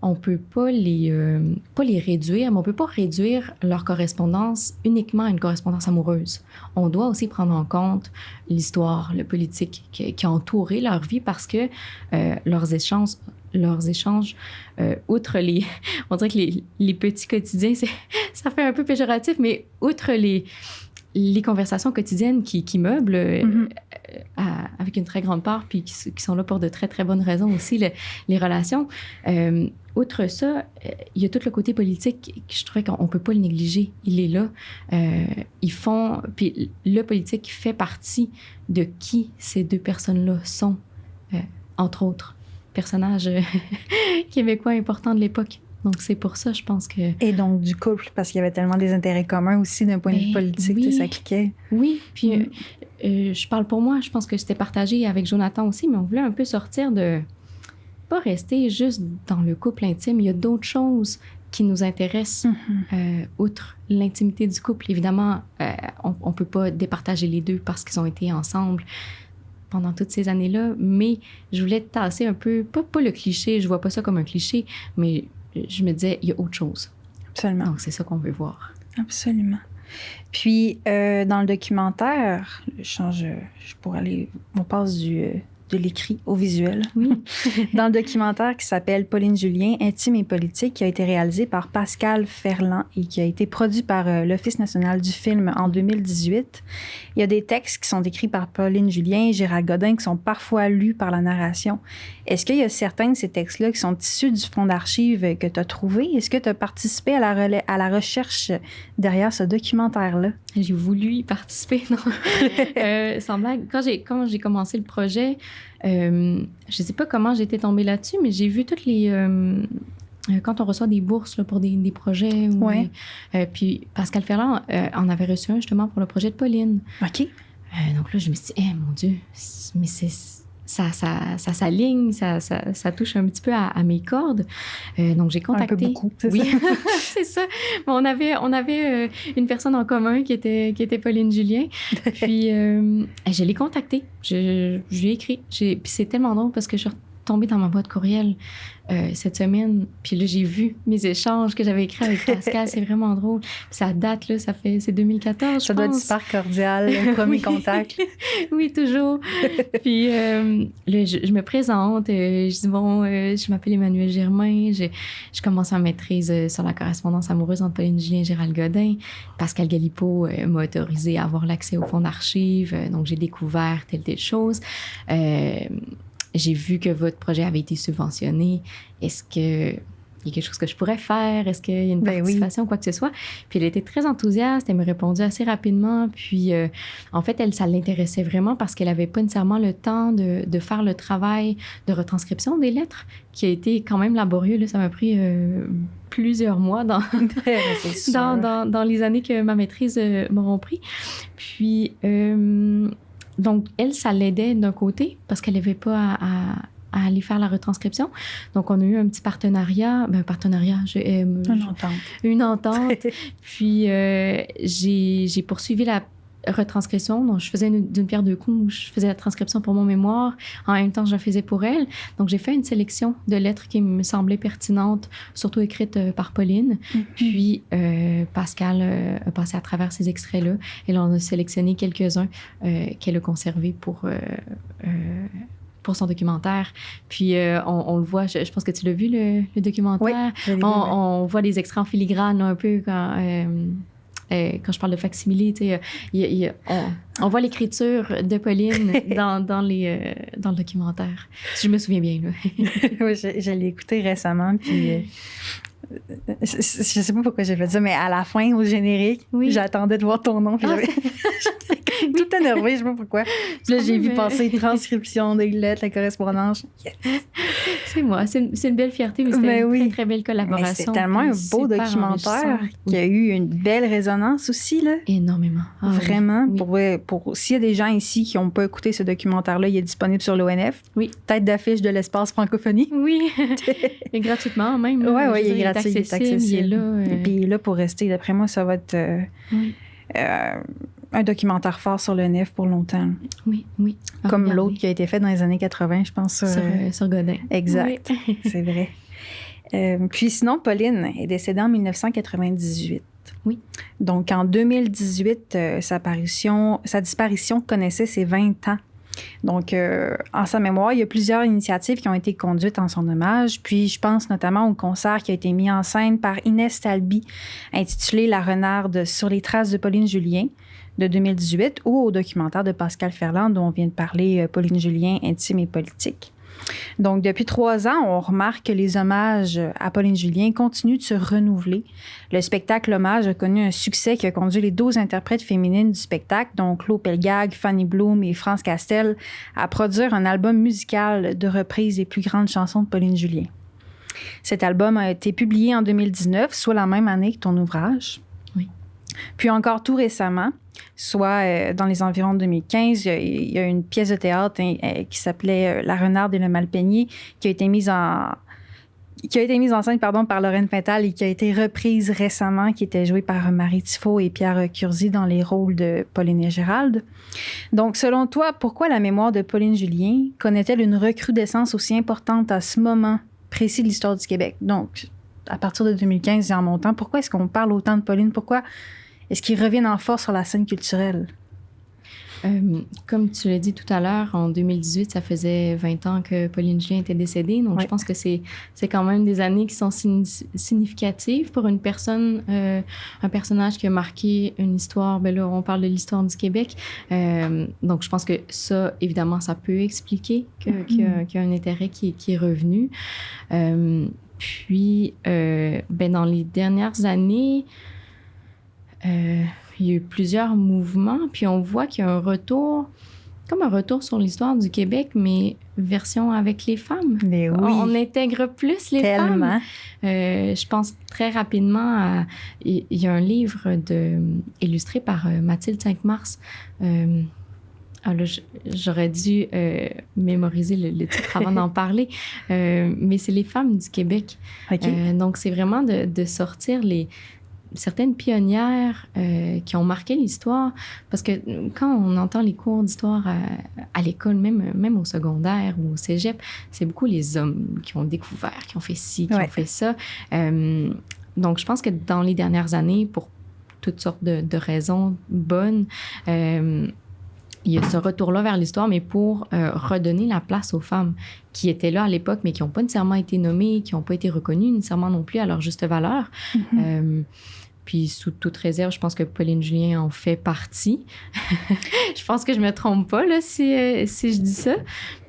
on peut pas les réduire, mais on peut pas réduire leur correspondance uniquement à une correspondance amoureuse. On doit aussi prendre en compte l'histoire, le politique qui a entouré leur vie parce que leurs échanges, outre on dirait que les petits quotidiens, ça fait un peu péjoratif, mais outre les conversations quotidiennes qui meublent avec une très grande part, puis qui sont là pour de très, très bonnes raisons aussi, les relations. Outre ça, il y a tout le côté politique que je trouvais qu'on ne peut pas le négliger. Il est là. Puis le politique fait partie de qui ces deux personnes-là sont, entre autres, personnages québécois importants de l'époque. Donc, c'est pour ça, je pense que...
Et donc, du couple, parce qu'il y avait tellement des intérêts communs aussi d'un point de vue politique,
oui,
ça cliquait.
Oui, puis je parle pour moi, je pense que c'était partagé avec Jonathan aussi, mais on voulait un peu sortir de... Pas rester juste dans le couple intime. Il y a d'autres choses qui nous intéressent, outre l'intimité du couple. Évidemment, on ne peut pas départager les deux parce qu'ils ont été ensemble pendant toutes ces années-là, mais je voulais tasser un peu, pas le cliché, je vois pas ça comme un cliché, mais je me disais, il y a autre chose.
Absolument.
Donc, c'est ça qu'on veut voir.
Absolument. Puis, dans le documentaire, on passe de l'écrit au visuel.
Oui.
Dans le documentaire qui s'appelle Pauline Julien, Intime et politique, qui a été réalisé par Pascal Ferland et qui a été produit par l'Office national du film en 2018. Il y a des textes qui sont écrits par Pauline Julien et Gérald Godin qui sont parfois lus par la narration. Est-ce qu'il y a certains de ces textes-là qui sont issus du fonds d'archives que tu as trouvé? Est-ce que tu as participé à la recherche derrière ce documentaire-là?
J'ai voulu y participer, non? Sans blague. Quand j'ai commencé le projet, je ne sais pas comment j'étais tombée là-dessus, mais j'ai vu toutes les... quand on reçoit des bourses là, pour des projets.
Ouais.
Puis Pascal Ferland en avait reçu un justement pour le projet de Pauline.
OK.
Donc là, je me suis dit, mon Dieu, mais ça s'aligne, ça touche un petit peu à mes cordes. Donc, j'ai contacté...
Un peu beaucoup, c'est
oui,
ça?
c'est ça. Mais on avait une personne en commun qui était Pauline Julien. Puis, je l'ai contactée. Je lui ai écrit. Puis c'est tellement drôle parce que je suis tombée dans ma boîte courriel cette semaine. Puis là, j'ai vu mes échanges que j'avais écrits avec Pascal. C'est vraiment drôle. Puis ça date, là, c'est 2014,
ça doit être super cordial, le premier contact.
Oui, toujours. Puis là, je me présente. Je dis, je m'appelle Emmanuelle Germain. Je commence ma maîtrise sur la correspondance amoureuse entre Pauline Julien et Gérald Godin. Pascal Galipeau m'a autorisé à avoir l'accès au fonds d'archives. Donc, j'ai découvert telle chose. J'ai vu que votre projet avait été subventionné. Est-ce qu'il y a quelque chose que je pourrais faire? Est-ce qu'il y a une participation ou quoi que ce soit? Puis elle était très enthousiaste. Elle m'a répondu assez rapidement. Puis, en fait, ça l'intéressait vraiment parce qu'elle n'avait pas nécessairement le temps de faire le travail de retranscription des lettres, qui a été quand même laborieux. Là, ça m'a pris plusieurs mois dans les années que ma maîtrise m'auront pris. Puis... donc, elle, ça l'aidait d'un côté parce qu'elle n'avait pas à aller faire la retranscription. Donc, on a eu un petit partenariat. Une entente. Puis, j'ai poursuivi la retranscription. Donc, je faisais d'une pierre deux coups. Je faisais la transcription pour mon mémoire. En même temps, je la faisais pour elle. Donc, j'ai fait une sélection de lettres qui me semblaient pertinentes, surtout écrites par Pauline. Puis, Pascal a passé à travers ces extraits-là. Elle en a sélectionné quelques-uns qu'elle a conservés pour son documentaire. Puis, on le voit, je pense que tu l'as vu, le documentaire. Oui, on voit les extraits en filigrane, là, un peu quand je parle de facsimilé, on voit l'écriture de Pauline dans le documentaire. Si je me souviens bien. Là.
Oui, je l'ai écouté récemment, puis je sais pas pourquoi j'ai fait ça, mais à la fin, au générique, j'attendais de voir ton nom, puis j'étais tout énervée, je sais pas pourquoi. Puis là, j'ai vu passer transcription des lettres, la correspondance. Yes.
C'est moi, c'est une belle fierté, mais c'était une très, très belle collaboration.
C'est tellement un beau documentaire qui a eu une belle résonance aussi, là.
Énormément.
Vraiment. Oui. S'il y a des gens ici qui n'ont pas écouté ce documentaire-là, il est disponible sur l'ONF.
Oui.
Tête d'affiche de l'espace francophonie.
Oui. Et gratuitement, même.
Oui, il est gratuit, il est accessible.
Il est là.
Et puis il est là pour rester. D'après moi, ça va être un documentaire fort sur l'ONF pour longtemps.
Oui.
Comme l'autre qui a été fait dans les années 80, je pense.
Sur Godin.
Exact. Oui. C'est vrai. Puis sinon, Pauline est décédée en 1998.
Oui.
Donc, en 2018, sa disparition connaissait ses 20 ans. Donc, en sa mémoire, il y a plusieurs initiatives qui ont été conduites en son hommage. Puis, je pense notamment au concert qui a été mis en scène par Inès Talby, intitulé La Renarde sur les traces de Pauline Julien de 2018, ou au documentaire de Pascal Ferland dont on vient de parler, Pauline Julien, intime et politique. Donc, depuis 3 ans, on remarque que les hommages à Pauline Julien continuent de se renouveler. Le spectacle Hommage a connu un succès qui a conduit les 12 interprètes féminines du spectacle, donc Claude Pelgag, Fanny Bloom et France Castel, à produire un album musical de reprise des plus grandes chansons de Pauline Julien. Cet album a été publié en 2019, soit la même année que ton ouvrage.
Oui.
Puis encore tout récemment, soit dans les environs de 2015, il y a une pièce de théâtre qui s'appelait La Renarde et le Malpeigné, qui a été mise en scène par Lorraine Pintal et qui a été reprise récemment, qui était jouée par Marie Tifo et Pierre Curzi dans les rôles de Pauline et Gérald. Donc, selon toi, pourquoi la mémoire de Pauline Julien connaît-elle une recrudescence aussi importante à ce moment précis de l'histoire du Québec? Donc, à partir de 2015 et en montant, pourquoi est-ce qu'on parle autant de Pauline? Pourquoi est-ce qu'ils reviennent en force sur la scène culturelle?
Comme tu l'as dit tout à l'heure, en 2018, ça faisait 20 ans que Pauline Julien était décédée. Donc, je pense que c'est quand même des années qui sont significatives pour une personne, un personnage qui a marqué une histoire. Bien là, on parle de l'histoire du Québec. Donc, je pense que ça, évidemment, ça peut expliquer qu'il y a un intérêt qui est revenu. Puis, dans les dernières années... il y a eu plusieurs mouvements, puis on voit qu'il y a un retour sur l'histoire du Québec, mais version avec les femmes.
Mais oui.
On intègre plus les
Tellement.
femmes. Je pense très rapidement à... Il y a un livre illustré par Mathilde Cinq-Mars. J'aurais dû mémoriser le titre avant d'en parler, mais c'est les femmes du Québec.
Okay.
Donc, c'est vraiment de sortir certaines pionnières qui ont marqué l'histoire, parce que quand on entend les cours d'histoire à l'école, même au secondaire ou au cégep, c'est beaucoup les hommes qui ont découvert, qui ont fait ci, qui ont fait ça. Donc, je pense que dans les dernières années, pour toutes sortes de raisons bonnes, il y a ce retour-là vers l'histoire, mais pour redonner la place aux femmes qui étaient là à l'époque, mais qui n'ont pas nécessairement été nommées, qui n'ont pas été reconnues nécessairement non plus à leur juste valeur. Mm-hmm. Puis, sous toute réserve, je pense que Pauline Julien en fait partie. Je pense que je me trompe pas, là, si je dis ça.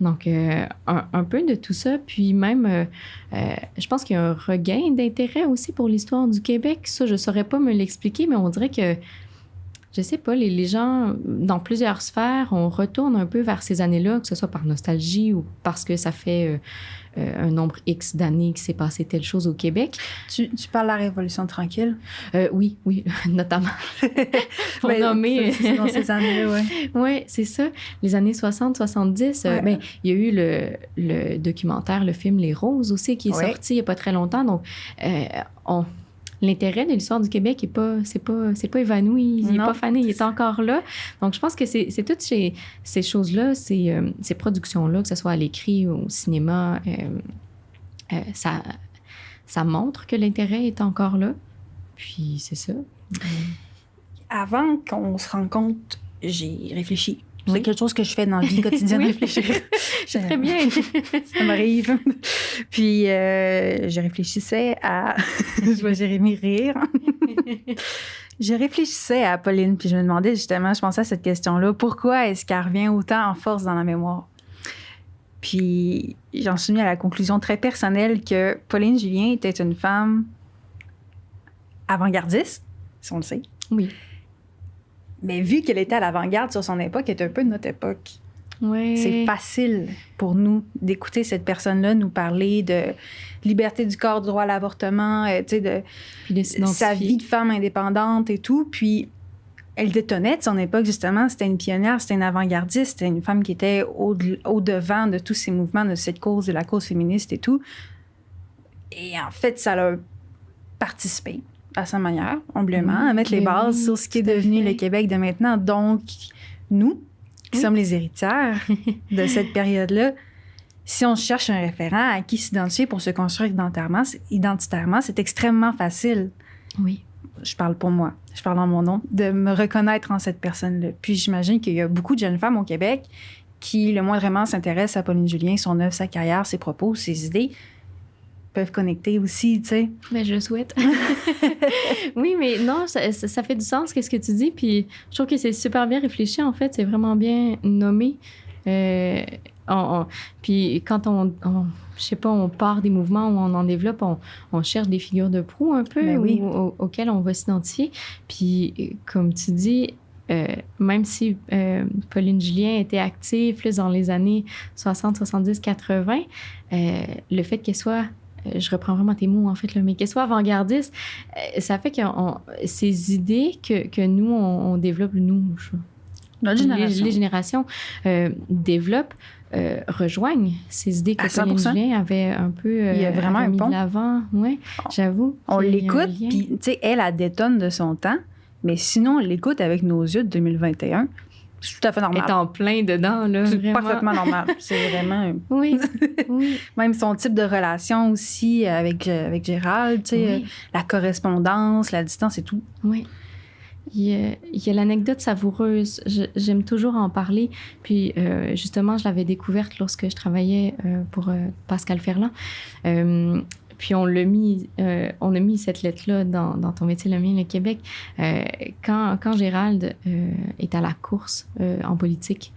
Donc, un peu de tout ça. Puis même, je pense qu'il y a un regain d'intérêt aussi pour l'histoire du Québec. Ça, je saurais pas me l'expliquer, mais on dirait que, je sais pas, les gens, dans plusieurs sphères, on retourne un peu vers ces années-là, que ce soit par nostalgie ou parce que ça fait un nombre X d'années qu'il s'est passé telle chose au Québec.
Tu parles de la Révolution tranquille?
Oui, notamment. Pour nommer...
dans ces années-là, oui.
Oui, c'est ça. Les années 60, 70, il y a eu le documentaire, le film Les Roses aussi, qui est sorti il n'y a pas très longtemps. Donc, l'intérêt de l'histoire du Québec c'est pas évanoui, il n'est pas fané, il est encore là. Donc, je pense que c'est toutes ces choses-là, ces productions-là, que ce soit à l'écrit ou au cinéma, ça montre que l'intérêt est encore là. Puis, c'est ça.
Avant qu'on se rencontre, j'ai réfléchi. C'est quelque chose que je fais dans la vie quotidienne, réfléchir.
C'est très bien.
Ça m'arrive. Puis, je réfléchissais à... Je vois Jérémy rire. Je réfléchissais à Pauline, puis je me demandais justement, je pensais à cette question-là, pourquoi est-ce qu'elle revient autant en force dans la mémoire? Puis, j'en suis venue à la conclusion très personnelle que Pauline Julien était une femme avant-gardiste, si on le sait.
Oui.
Mais vu qu'elle était à l'avant-garde sur son époque, elle est un peu de notre époque.
Oui.
C'est facile pour nous d'écouter cette personne-là nous parler de liberté du corps, du droit à l'avortement, de sa vie de femme indépendante et tout. Puis, elle détonnait de son époque, justement. C'était une pionnière, c'était une avant-gardiste, c'était une femme qui était au-devant de tous ces mouvements, de cette cause, de la cause féministe et tout. Et en fait, ça l'a participé à sa manière, humblement, à mettre les bases sur ce qui est devenu le Québec de maintenant. Donc, nous, qui sommes les héritières de cette période-là, si on cherche un référent à qui s'identifier pour se construire identitairement, c'est extrêmement facile.
Oui.
Je parle pour moi, je parle en mon nom, de me reconnaître en cette personne-là. Puis j'imagine qu'il y a beaucoup de jeunes femmes au Québec qui, le moindrement, s'intéressent à Pauline Julien, son œuvre, sa carrière, ses propos, ses idées, peuvent connecter aussi, tu sais.
Ben, je le souhaite. Oui, mais non, ça fait du sens, qu'est-ce que tu dis, puis je trouve que c'est super bien réfléchi, en fait, c'est vraiment bien nommé. Puis quand je sais pas, on part des mouvements où on en développe, on cherche des figures de proue un peu auxquelles on va s'identifier. Puis comme tu dis, même si Pauline Julien était active plus dans les années 60, 70, 80, le fait qu'elle soit, je reprends vraiment tes mots en fait, là, mais qu'elle soit avant-gardiste, ça fait que ces idées que nous, on développe,
Notre génération.
Les générations développent, rejoignent ces idées que Pauline Julien avait un peu
il y a vraiment un
mis
pont
de l'avant. Oui, j'avoue.
On l'écoute, puis tu sais, elle détonne de son temps, mais sinon, on l'écoute avec nos yeux de 2021. C'est tout à fait normal.
Elle est en plein dedans, là.
C'est
vraiment.
parfaitement normal. C'est vraiment...
Oui, oui.
Même son type de relation aussi avec Gérald, tu sais, la correspondance, la distance et tout.
Oui. Il y a l'anecdote savoureuse. J'aime toujours en parler. Puis, justement, je l'avais découverte lorsque je travaillais pour Pascal Ferland. Puis, on a mis cette lettre-là dans ton métier, le mien, le Québec. Quand Gérald est à la course en politique,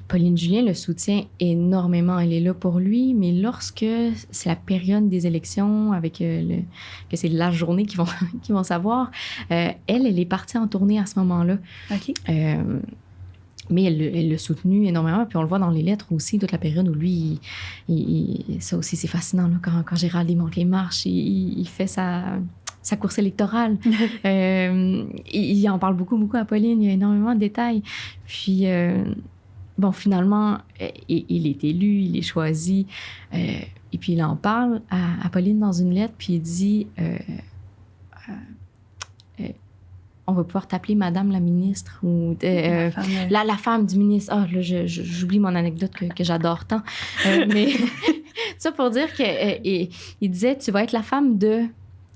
Pauline Julien le soutient énormément. Elle est là pour lui, mais lorsque c'est la période des élections, avec que c'est la journée qu'ils vont savoir, elle est partie en tournée à ce moment-là.
OK.
Mais elle l'a soutenu énormément. Puis on le voit dans les lettres aussi, toute la période où lui, ça aussi, c'est fascinant, là, quand Gérald il monte les marches, il fait sa course électorale. Il en parle beaucoup, beaucoup à Pauline. Il y a énormément de détails. Puis... bon, finalement, il est élu, il est choisi, et puis il en parle à Pauline dans une lettre, puis il dit on va pouvoir t'appeler Madame la ministre ou la femme du ministre. Ah, là, j'oublie mon anecdote que j'adore tant. Mais ça pour dire qu'il disait tu vas être la femme de.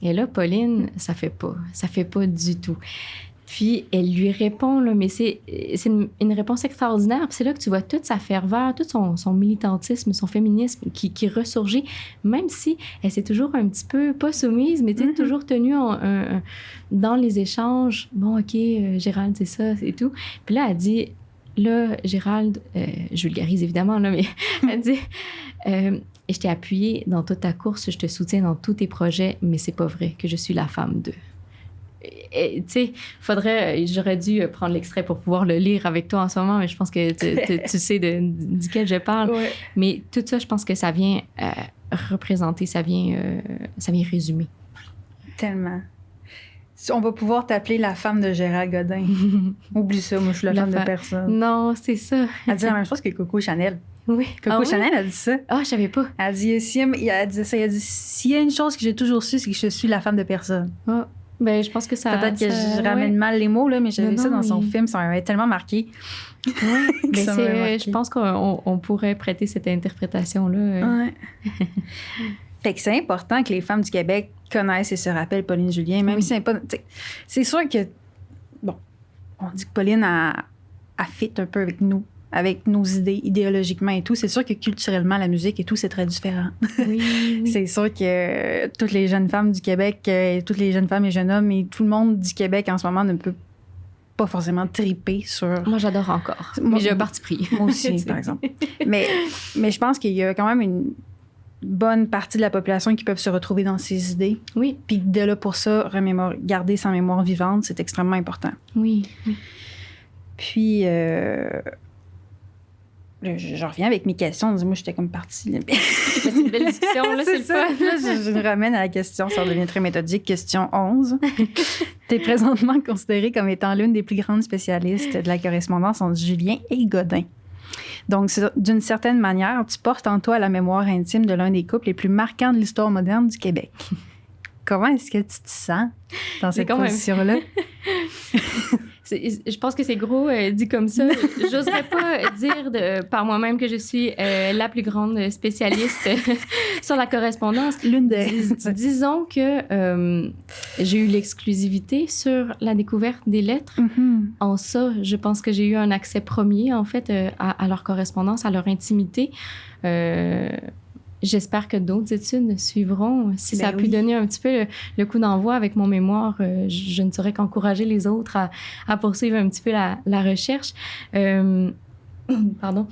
Et là, Pauline, ça fait pas du tout. Puis, elle lui répond, là, mais c'est une réponse extraordinaire. Puis c'est là que tu vois toute sa ferveur, tout son militantisme, son féminisme qui ressurgit, même si elle s'est toujours un petit peu, pas soumise, mais toujours tenue dans les échanges. Bon, OK, Gérald, c'est ça, c'est tout. Puis là, elle dit, là, Gérald, je vulgarise évidemment, là, mais elle dit... et je t'ai appuyé dans toute ta course, je te soutiens dans tous tes projets, mais c'est pas vrai que je suis la femme de... Tu sais, j'aurais dû prendre l'extrait pour pouvoir le lire avec toi en ce moment, mais je pense que tu sais duquel je parle. Ouais. Mais tout ça, je pense que ça vient représenter, ça vient résumer.
Tellement. On va pouvoir t'appeler la femme de Gérald Godin. Oublie ça, moi je suis la femme de personne.
Non, c'est ça.
Elle dit la même chose que Coco Chanel.
Oui.
Coco Chanel a dit ça.
Ah, je savais pas.
Elle dit, s'il y a une chose que j'ai toujours su, c'est que je suis la femme de personne.
Ah. Ben, je pense que ça...
Peut-être que je ramène mal les mots, là, mais j'avais vu ça dans son film. Ça m'avait tellement marqué.
Oui, mais je pense qu'on pourrait prêter cette interprétation-là.
Ouais. Fait que c'est important que les femmes du Québec connaissent et se rappellent Pauline Julien, même si c'est pas... C'est sûr que... Bon, on dit que Pauline a fit un peu avec nos idées idéologiquement et tout. C'est sûr que culturellement, la musique et tout, c'est très différent.
Oui.
C'est sûr que toutes les jeunes femmes du Québec, toutes les jeunes femmes et jeunes hommes et tout le monde du Québec en ce moment ne peut pas forcément triper sur...
Moi, j'adore encore. Mais j'ai un parti pris.
Moi aussi, par exemple. Mais je pense qu'il y a quand même une bonne partie de la population qui peuvent se retrouver dans ces idées.
Oui.
Puis de là, pour ça, garder sa mémoire vivante, c'est extrêmement important.
Oui.
Puis... je reviens avec mes questions. Moi, j'étais comme partie.
C'est une belle discussion, là, c'est le fun.
Là, je me ramène à la question, ça devient très méthodique. Question 11. Tu es présentement considérée comme étant l'une des plus grandes spécialistes de la correspondance entre Julien et Godin. Donc, d'une certaine manière, tu portes en toi la mémoire intime de l'un des couples les plus marquants de l'histoire moderne du Québec. Comment est-ce que tu te sens dans cette position-là?
je pense que c'est gros dit comme ça. J'oserais pas dire par moi-même que je suis la plus grande spécialiste sur la correspondance. Disons que j'ai eu l'exclusivité sur la découverte des lettres. Mm-hmm. En ça, je pense que j'ai eu un accès premier, en fait, à leur correspondance, à leur intimité. J'espère que d'autres études suivront. Si ça a pu donner un petit peu le coup d'envoi avec mon mémoire, je ne saurais qu'encourager les autres à poursuivre un petit peu la recherche. Pardon.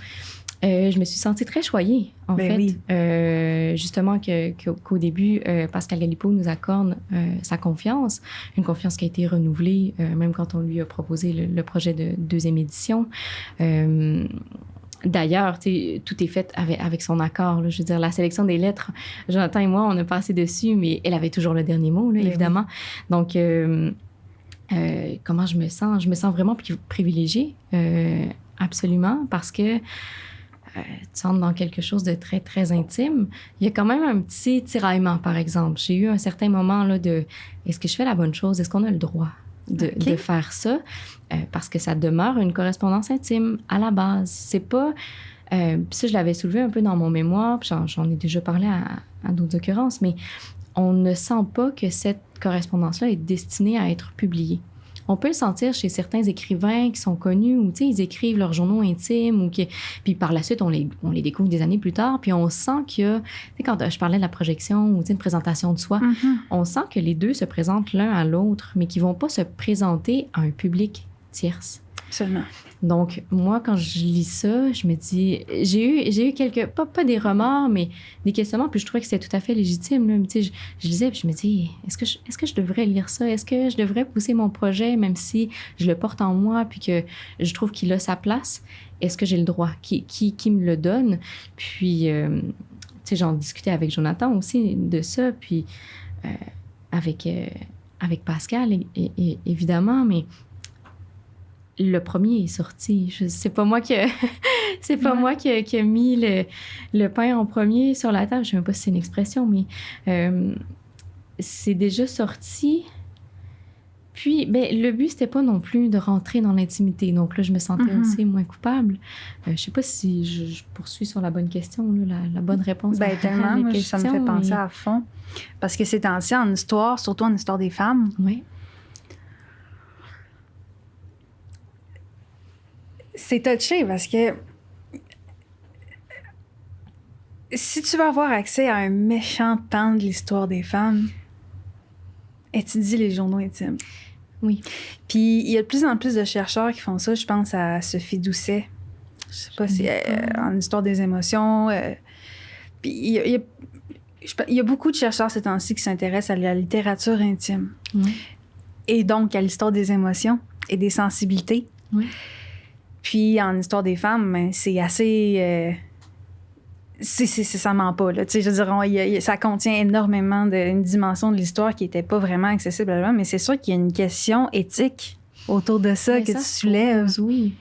Je me suis sentie très choyée, en fait. Oui. Justement, qu'au début, Pascal Galipeau nous accorde sa confiance, une confiance qui a été renouvelée, même quand on lui a proposé le projet de 2e édition. D'ailleurs, tout est fait avec son accord. Là. Je veux dire, la sélection des lettres, Jonathan et moi, on a passé dessus, mais elle avait toujours le dernier mot, là, évidemment. Oui. Donc, comment je me sens? Je me sens vraiment privilégiée, absolument, parce que tu entres dans quelque chose de très, très intime. Il y a quand même un petit tiraillement, par exemple. J'ai eu un certain moment là, de « est-ce que je fais la bonne chose? Est-ce qu'on a le droit de faire ça? » Parce que ça demeure une correspondance intime à la base. C'est pas... ça, je l'avais soulevé un peu dans mon mémoire, puis j'en ai déjà parlé à d'autres occurrences, mais on ne sent pas que cette correspondance-là est destinée à être publiée. On peut le sentir chez certains écrivains qui sont connus où, tu sais, ils écrivent leurs journaux intimes puis par la suite, on les découvre des années plus tard, puis on sent qu'il y a... Tu sais, quand je parlais de la projection ou, tu sais, une présentation de soi, on sent que les deux se présentent l'un à l'autre, mais qu'ils vont pas se présenter à un public tierce.
Seulement.
Donc, moi, quand je lis ça, je me dis... J'ai eu quelques... Pas des remords, mais des questionnements, puis je trouvais que c'était tout à fait légitime. Là. Tu sais, je lisais, puis je me dis, est-ce que je devrais lire ça? Est-ce que je devrais pousser mon projet, même si je le porte en moi, puis que je trouve qu'il a sa place? Est-ce que j'ai le droit? Qui me le donne? Puis, tu sais, j'en discutais avec Jonathan aussi de ça, puis avec Pascal, évidemment, mais... Le premier est sorti. C'est pas moi qui ai mis le pain en premier sur la table. Je sais même pas si c'est une expression, mais c'est déjà sorti. Puis, le but, c'était pas non plus de rentrer dans l'intimité. Donc là, je me sentais aussi moins coupable. Je sais pas si je poursuis sur la bonne question, là, la bonne réponse à
tellement,
la
moi,
question.
Ça me fait penser à fond. Parce que c'est ancien en histoire, surtout en histoire des femmes.
Oui.
C'est touché parce que si tu veux avoir accès à un méchant pan de l'histoire des femmes, étudie les journaux intimes.
Oui.
Puis il y a de plus en plus de chercheurs qui font ça. Je pense à Sophie Doucet. Je sais pas si en histoire des émotions. Puis il y a beaucoup de chercheurs ces temps-ci qui s'intéressent à la littérature intime.
Oui.
Et donc à l'histoire des émotions et des sensibilités.
Oui.
Puis, en histoire des femmes, c'est assez... ça ment pas, là. Tu sais, je veux dire, ça contient énormément d'une dimension de l'histoire qui n'était pas vraiment accessible à l'homme, mais c'est sûr qu'il y a une question éthique autour de ça que tu soulèves.
Oui.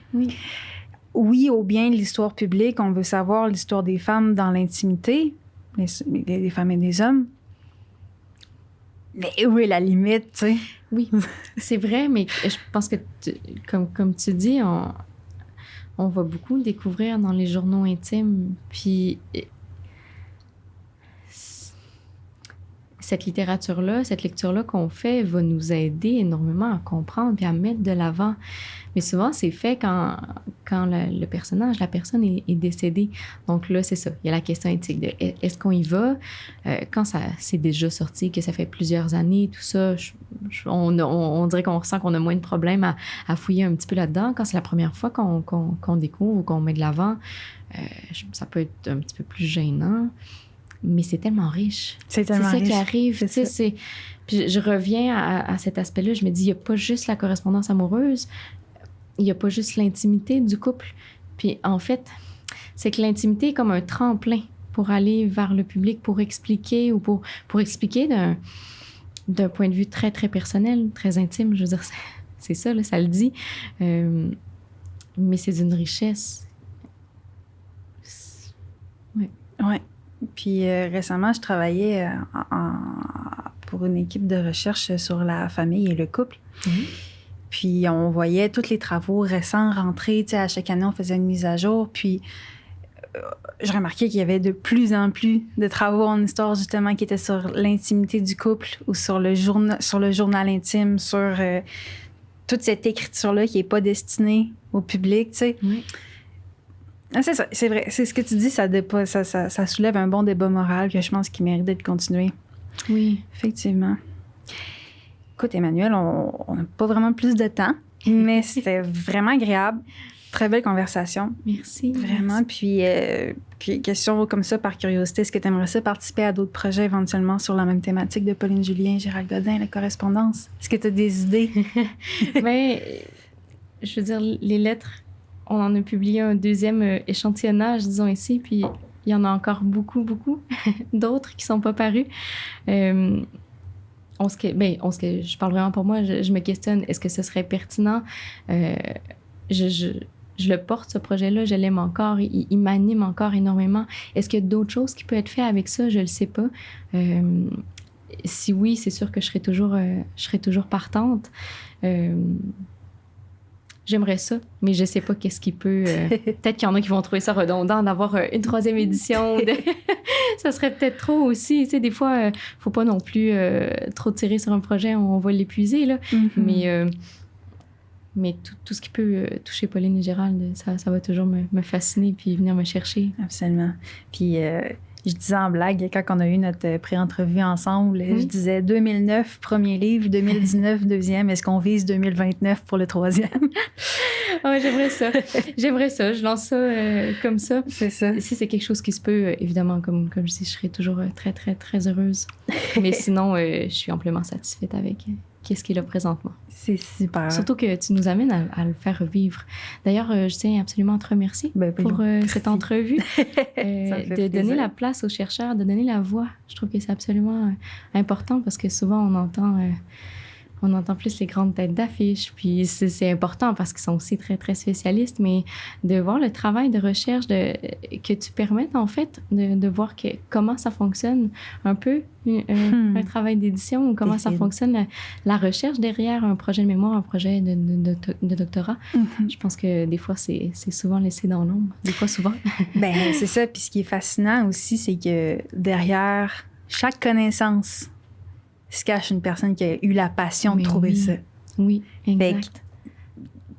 Oui, au bien de l'histoire publique, on veut savoir l'histoire des femmes dans l'intimité, des femmes et des hommes. Mais où est la limite, tu sais?
Oui, c'est vrai, mais je pense que, comme tu dis, on va beaucoup le découvrir dans les journaux intimes. Puis cette littérature-là, cette lecture-là qu'on fait va nous aider énormément à comprendre puis à mettre de l'avant. Mais souvent, c'est fait quand le personnage, la personne est décédée. Donc là, c'est ça. Il y a la question éthique de est-ce qu'on y va? Quand c'est déjà sorti, que ça fait plusieurs années, tout ça, on dirait qu'on ressent qu'on a moins de problèmes à fouiller un petit peu là-dedans. Quand c'est la première fois qu'on découvre ou qu'on met de l'avant, ça peut être un petit peu plus gênant. Mais c'est tellement riche.
C'est tellement riche.
C'est ça qui arrive. Puis je reviens à cet aspect-là. Je me dis, il n'y a pas juste la correspondance amoureuse. Il n'y a pas juste l'intimité du couple. Puis en fait, c'est que l'intimité est comme un tremplin pour aller vers le public, pour expliquer ou pour expliquer d'un point de vue très, très personnel, très intime. Je veux dire, c'est ça, là, ça le dit. Mais c'est d'une richesse. Oui.
Oui. Puis récemment, je travaillais pour une équipe de recherche sur la famille et le couple.
Mm-hmm.
Puis on voyait tous les travaux récents rentrer. Tu sais, à chaque année, on faisait une mise à jour. Puis je remarquais qu'il y avait de plus en plus de travaux en histoire, justement, qui étaient sur l'intimité du couple ou sur le journal intime, sur toute cette écriture-là qui n'est pas destinée au public, tu sais.
Oui.
Ah, c'est ça, c'est vrai. C'est ce que tu dis, ça soulève un bon débat moral que je pense qu'il mérite d'être continué.
Oui.
Effectivement. Écoute, Emmanuel, on n'a pas vraiment plus de temps, mais c'était vraiment agréable. Très belle conversation.
Merci.
Vraiment.
Merci.
Puis, question comme ça, par curiosité, est-ce que tu aimerais ça participer à d'autres projets éventuellement sur la même thématique de Pauline Julien, Gérald Godin, la correspondance? Est-ce que tu as des idées?
Bien, je veux dire, les lettres, on en a publié un deuxième échantillonnage, disons ici, puis il y en a encore beaucoup d'autres qui ne sont pas parus. Je parle vraiment pour moi, je me questionne, est-ce que ce serait pertinent? Je le porte, ce projet-là, je l'aime encore, il m'anime encore énormément. Est-ce qu'il y a d'autres choses qui peuvent être faites avec ça? Je ne le sais pas. Si oui, c'est sûr que je serai toujours partante. J'aimerais ça, mais je ne sais pas qu'est-ce qui peut... peut-être qu'il y en a qui vont trouver ça redondant d'avoir une troisième édition. Ça serait peut-être trop aussi. Tu sais, des fois, il ne faut pas non plus trop tirer sur un projet, on va l'épuiser, là. Mm-hmm. Mais tout ce qui peut toucher Pauline et Gérald, ça va toujours me fasciner puis venir me chercher.
Absolument. Puis je disais en blague, quand on a eu notre pré-entrevue ensemble, je disais 2009, premier livre, 2019, deuxième. Est-ce qu'on vise 2029 pour le troisième?
Ouais, j'aimerais ça. Je lance ça comme ça.
C'est ça.
Si c'est quelque chose qui se peut, évidemment, comme je dis, je serai toujours très, très, très heureuse. Mais sinon, je suis amplement satisfaite avec qu'est-ce qu'il a présentement.
C'est super.
Surtout que tu nous amènes à le faire revivre. D'ailleurs, je tiens absolument à te remercier pour cette entrevue, de donner la place aux chercheurs, de donner la voix. Je trouve que c'est absolument important parce que souvent, on entend plus les grandes têtes d'affiche, puis c'est important parce qu'ils sont aussi très, très spécialistes, mais de voir le travail de recherche que tu permettes, en fait, de voir comment ça fonctionne un peu, un travail d'édition, ou comment ça fonctionne, la recherche derrière un projet de mémoire, un projet de doctorat. Mm-hmm. Je pense que des fois, c'est souvent laissé dans l'ombre. Des fois, souvent.
Bien, c'est ça. Puis ce qui est fascinant aussi, c'est que derrière chaque connaissance se cache une personne qui a eu la passion de trouver ça.
Oui, exact.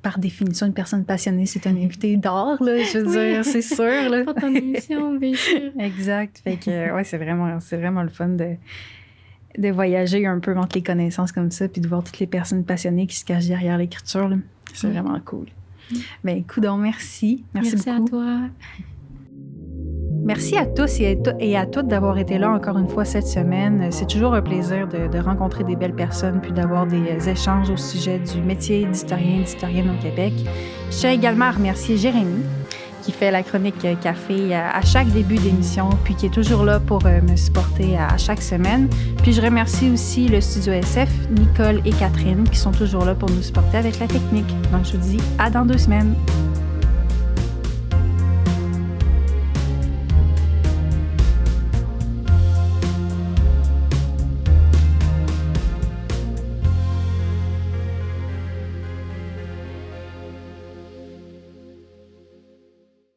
Par définition, une personne passionnée, c'est un invité d'or, là, je veux dire, c'est sûr. Là.
Pour ton émission, bien sûr.
Exact. Fait que, ouais, c'est vraiment le fun de voyager un peu entre les connaissances comme ça, puis de voir toutes les personnes passionnées qui se cachent derrière l'écriture. Là. C'est vraiment cool. Bien, coudonc, merci. Merci beaucoup.
À toi.
Merci à tous et à toutes d'avoir été là encore une fois cette semaine. C'est toujours un plaisir de rencontrer des belles personnes puis d'avoir des échanges au sujet du métier d'historienne au Québec. Je tiens également à remercier Jérémy qui fait la chronique café à chaque début d'émission puis qui est toujours là pour me supporter à chaque semaine. Puis je remercie aussi le Studio SF, Nicole et Catherine qui sont toujours là pour nous supporter avec la technique. Donc je vous dis à dans 2 semaines.